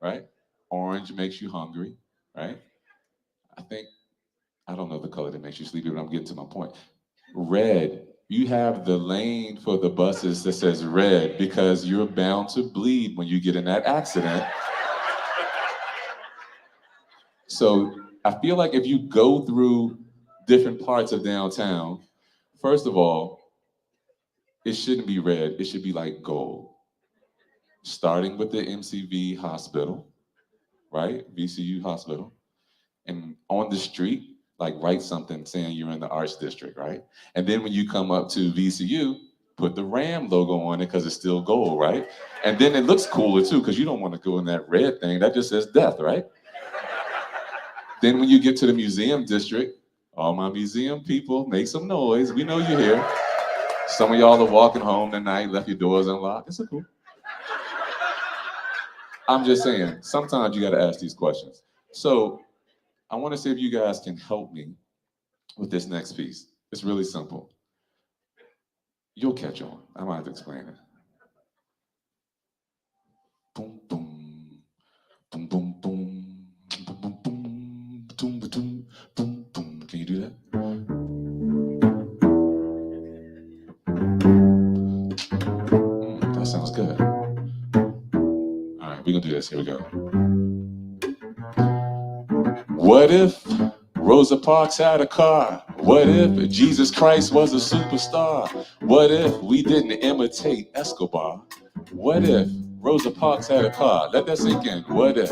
Right? Orange makes you hungry, right? I don't know the color that makes you sleepy, but I'm getting to my point. Red, you have the lane for the buses that says red because you're bound to bleed when you get in that accident. So I feel like if you go through different parts of downtown, first of all, it shouldn't be red, it should be like gold. Starting with the MCV hospital, right? VCU hospital. And on the street, like write something saying you're in the arts district, right? And then when you come up to VCU, put the Ram logo on it because it's still gold, right? And then it looks cooler too, because you don't want to go in that red thing, that just says death, right? Then when you get to the museum district, all my museum people, make some noise. We know you're here. Some of y'all are walking home tonight, left your doors unlocked. It's cool. I'm just saying, sometimes you got to ask these questions. So I want to see if you guys can help me with this next piece. It's really simple. You'll catch on. I might have to explain it. Boom, boom, boom, boom, boom, boom, boom, boom, boom, boom, boom, boom. Can you do that? That sounds good. All right, we're gonna do this. Here we go. What if Rosa Parks had a car? What if Jesus Christ was a superstar? What if we didn't imitate Escobar? What if Rosa Parks had a car? Let that sink in. What if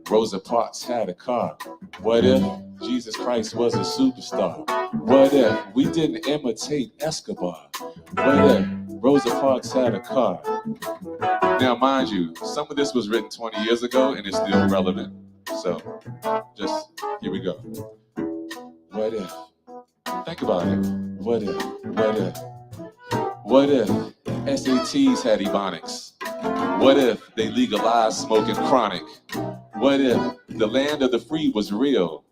Rosa Parks had a car? What if Jesus Christ was a superstar? What if we didn't imitate Escobar? What if Rosa Parks had a car? Now, mind you, some of this was written 20 years ago and it's still relevant. So, just, here we go. What if? Think about it. What if? What if? What if SATs had ebonics? What if they legalized smoking chronic? What if the land of the free was real?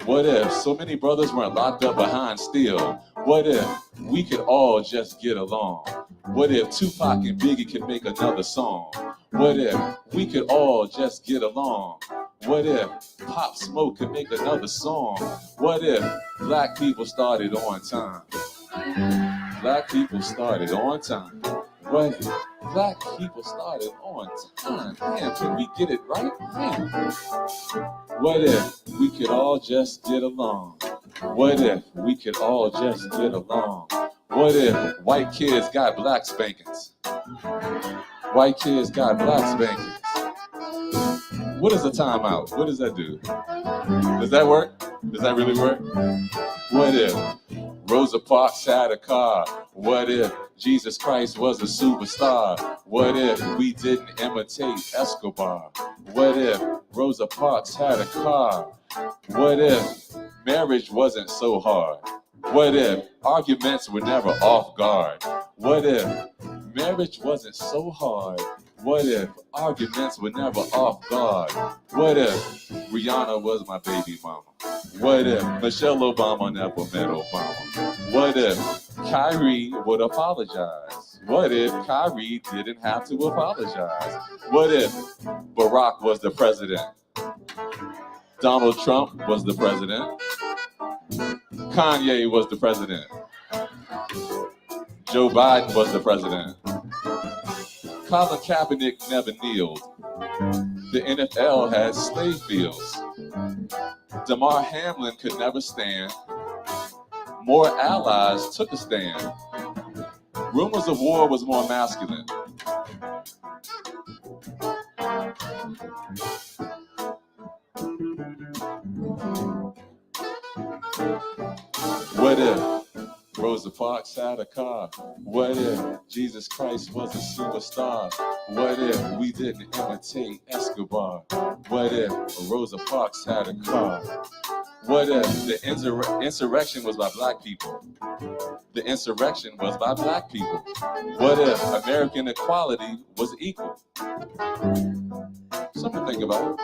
What if so many brothers weren't locked up behind steel? What if we could all just get along? What if Tupac and Biggie could make another song? What if we could all just get along? What if Pop Smoke could make another song? What if black people started on time? Black people started on time. What if black people started on time? Damn, can we get it right? Damn. What if we could all just get along? What if we could all just get along? What if white kids got black spankings? White kids got black spankings. What is a timeout? What does that do? Does that work? Does that really work? What if Rosa Parks had a car? What if Jesus Christ was a superstar? What if we didn't imitate Escobar? What if Rosa Parks had a car? What if marriage wasn't so hard? What if arguments were never off guard? What if marriage wasn't so hard? What if arguments were never off guard? What if Rihanna was my baby mama? What if Michelle Obama never met Obama? What if Kyrie would apologize? What if Kyrie didn't have to apologize? What if Barack was the president? Donald Trump was the president? Kanye was the president? Joe Biden was the president? Colin Kaepernick never kneeled. The NFL had slave fields. Damar Hamlin could never stand. More allies took a stand. Rumors of war was more masculine. What if Rosa Parks had a car? What if Jesus Christ was a superstar? What if we didn't imitate Escobar? What if Rosa Parks had a car? What if the insurrection was by black people? The insurrection was by black people. What if American equality was equal? Something to think about.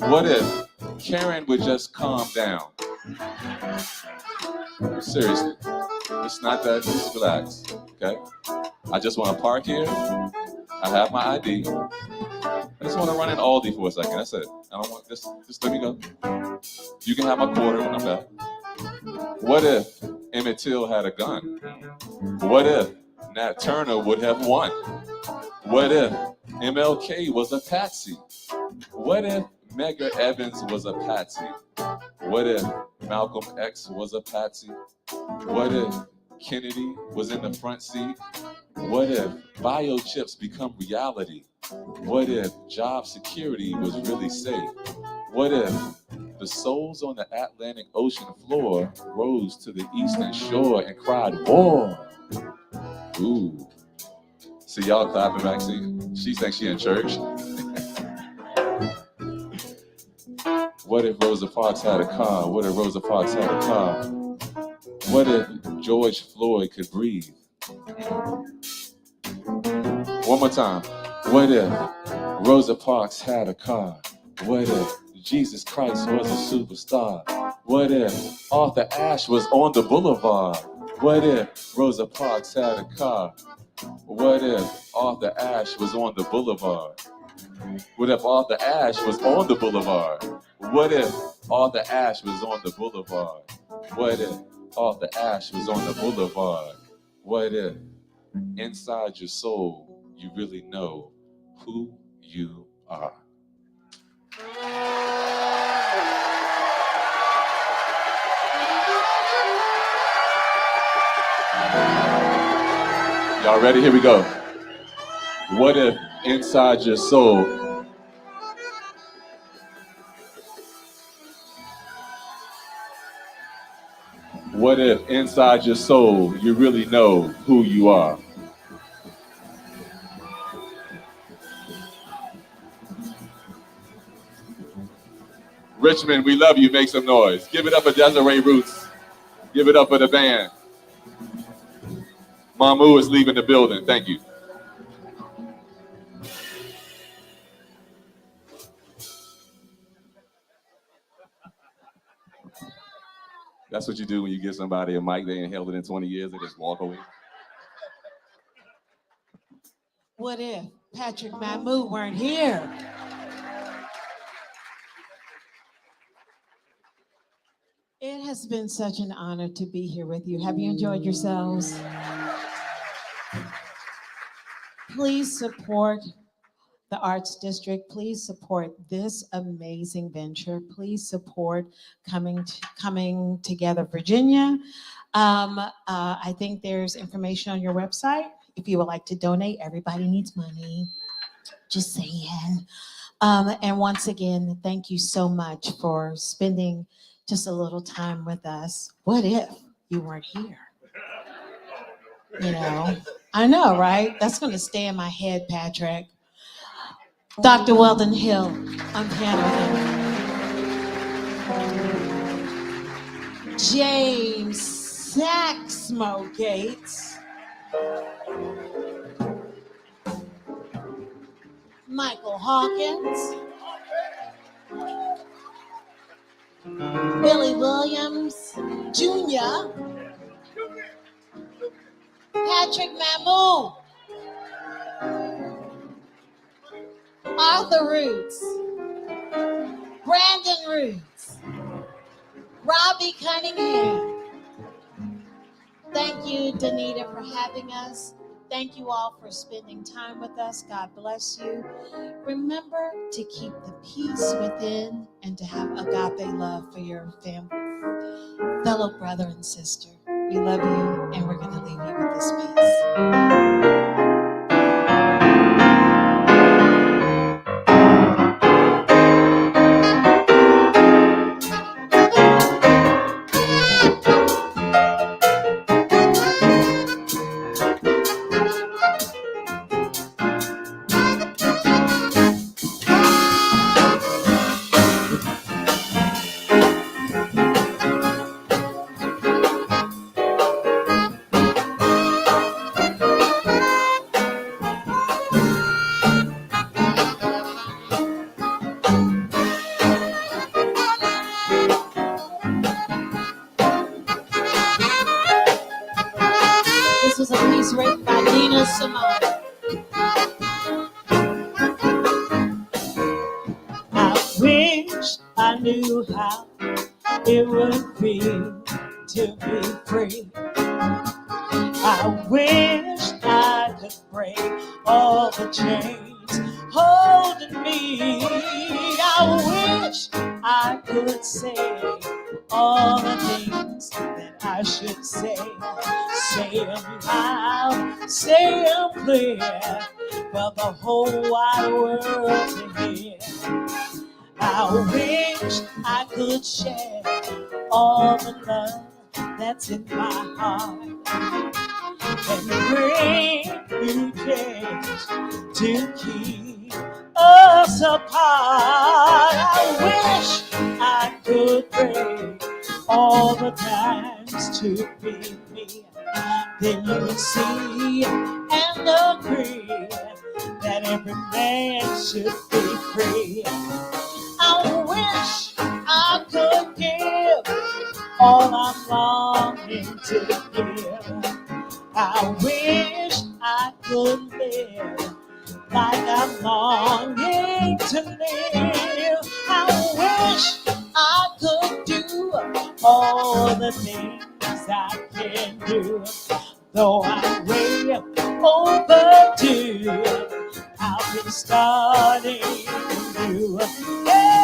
What if Karen would just calm down? Seriously. It's not that, just relax, okay? I just want to park here. I have my ID. I just want to run in Aldi for a second. That's it. I don't want just let me go. You can have my quarter when I'm back. What if Emmett Till had a gun? What if Nat Turner would have won? What if MLK was a patsy? What if Medgar Evers was a patsy? What if Malcolm X was a patsy? What if Kennedy was in the front seat? What if biochips become reality? What if job security was really safe? What if the souls on the Atlantic Ocean floor rose to the eastern shore and cried, war? Ooh. See y'all clapping back. See, she thinks she in church. What if Rosa Parks had a car? What if Rosa Parks had a car? What if George Floyd could breathe? One more time. What if Rosa Parks had a car? What if Jesus Christ was a superstar? What if Arthur Ashe was on the boulevard? What if Rosa Parks had a car? What if Arthur Ashe was on the boulevard? What if Arthur Ashe was on the boulevard? What if Arthur Ashe was on the boulevard? What if Arthur Ashe was on the boulevard? What if inside your soul you really know who you are? Y'all ready? Here we go. What if inside your soul What if inside your soul you really know who you are? Richmond, we love you. Make some noise. Give it up for Desirée Roots. Give it up for the band. Mamu is leaving the building. Thank you. That's what you do when you give somebody a mic, they ain't held it in 20 years, they just walk away. What if Patrick Mahmoud weren't here? It has been such an honor to be here with you. Have you enjoyed yourselves? Please support the Arts District. Please support this amazing venture. Please support Coming Together Virginia. I think there's information on your website if you would like to donate. Everybody needs money, just saying. And once again, thank you so much for spending just a little time with us. What if you weren't here? You know, I know, right? That's gonna stay in my head, Patrick. Dr. Weldon Hill on piano. James Saxmo Gates. Michael Hawkins. Billy Williams Jr. Patrick Mahmoud. Arthur Roots, Brandon Roots, Robbie Cunningham. Thank you, Danita, for having us. Thank you all for spending time with us. God bless you. Remember to keep the peace within and to have agape love for your family, fellow brother and sister. We love you, and we're going to leave you with this piece. Simone. I wish I knew how it would be to be free. I wish I could break all the chains holding me. I wish I could say all the things that I should say. Say them loud, say them clear, for the whole wide world to hear. I wish I could share all the love that's in my heart and bring you change to keep us apart. I wish I could break all the times to be me. Then you would see and agree that every man should be free. I wish I could give all I'm longing to give. I wish I could live like I'm longing to live. I wish I could do all the things I can do. Though I'm way overdue, I'll be starting new. Hey!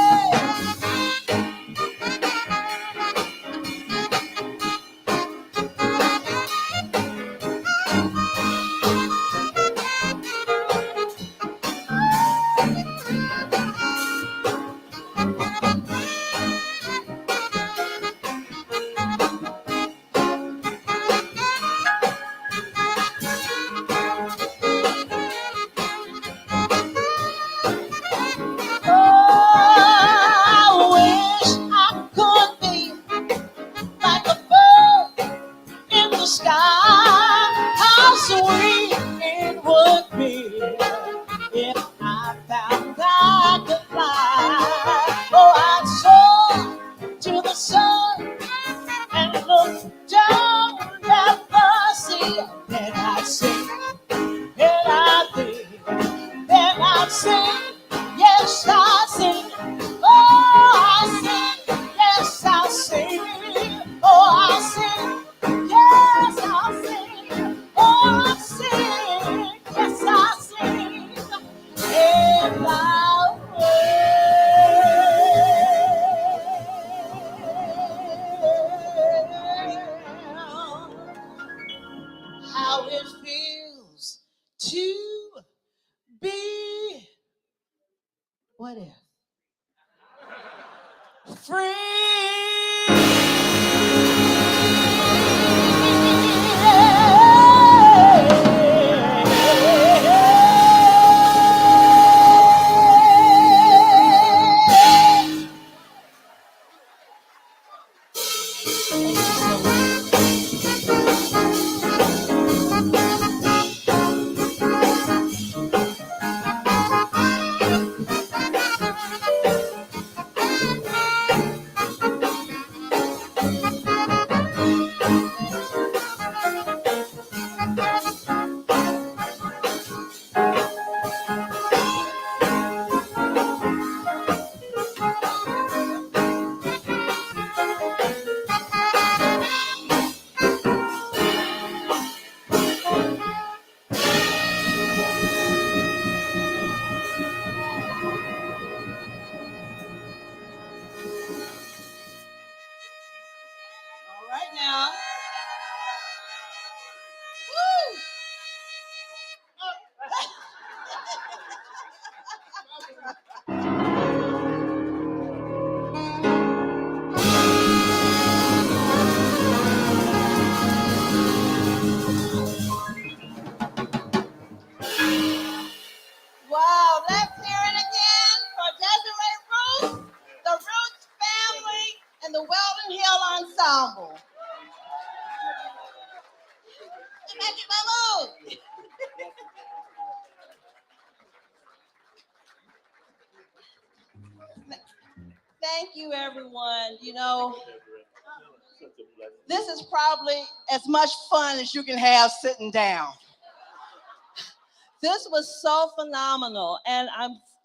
and the Weldon Hill Ensemble. Thank you, everyone. You know, this is probably as much fun as you can have sitting down. This was so phenomenal, and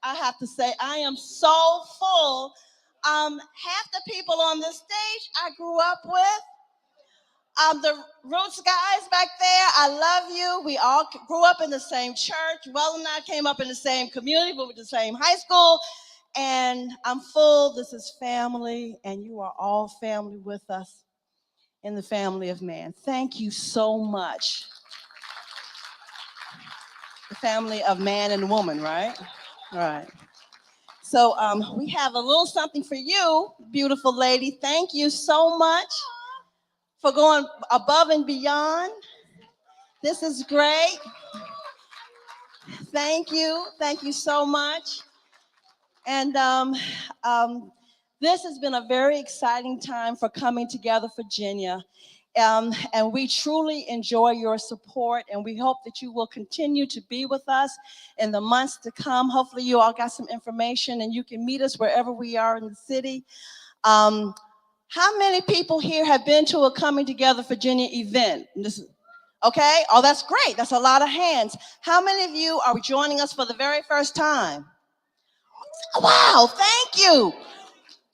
I have to say I am so full. Half the people on this stage I grew up with. The Roots guys back there, I love you. We all grew up in the same church. Weldon and I came up in the same community, we were the same high school. And I'm full. This is family, and you are all family with us in the family of man. Thank you so much. The family of man and woman, right? Right. So we have a little something for you, beautiful lady. Thank you so much for going above and beyond. This is great. Thank you. Thank you so much. And this has been a very exciting time for Coming Together Virginia. And we truly enjoy your support, and we hope that you will continue to be with us in the months to come. Hopefully you all got some information and you can meet us wherever we are in the city. How many people here have been to a Coming Together Virginia event? Okay, oh, that's great. That's a lot of hands. How many of you are joining us for the very first time? Wow, thank you.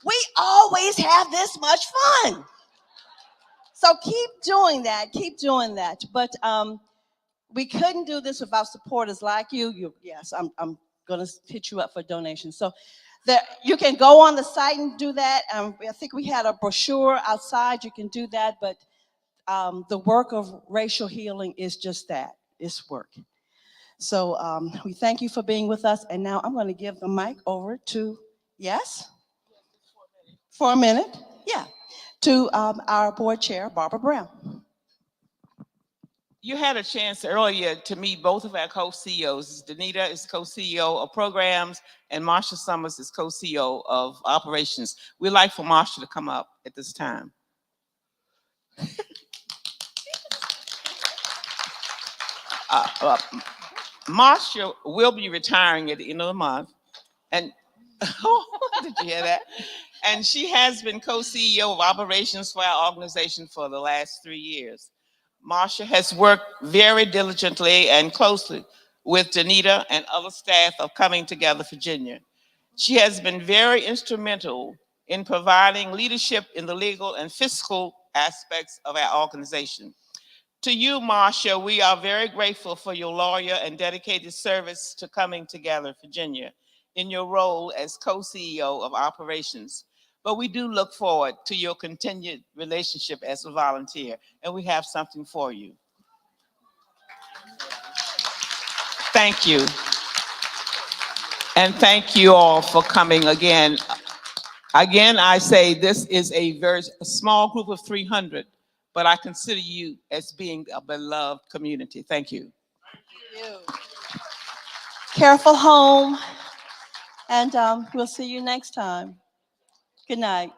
We always have this much fun. So keep doing that, keep doing that. But we couldn't do this without supporters like you. Yes, I'm gonna hit you up for donations. So you can go on the site and do that. I think we had a brochure outside, you can do that, but the work of racial healing is just that, it's work. So we thank you for being with us, and now I'm gonna give the mic over to, yes? For a minute, yeah, to our board chair, Barbara Brown. You had a chance earlier to meet both of our co-CEOs. Danita is co-CEO of programs, and Marsha Summers is co-CEO of operations. We'd like for Marsha to come up at this time. Marsha will be retiring at the end of the month, and did you hear that? And she has been co-CEO of operations for our organization for the last 3 years. Marsha has worked very diligently and closely with Danita and other staff of Coming Together Virginia. She has been very instrumental in providing leadership in the legal and fiscal aspects of our organization. To you, Marsha, we are very grateful for your loyal and dedicated service to Coming Together Virginia in your role as co-CEO of operations. But we do look forward to your continued relationship as a volunteer, and we have something for you. Thank you. And thank you all for coming again. Again, I say this is a very small group of 300, but I consider you as being a beloved community. Thank you. Thank you. Careful home, and we'll see you next time. Good night.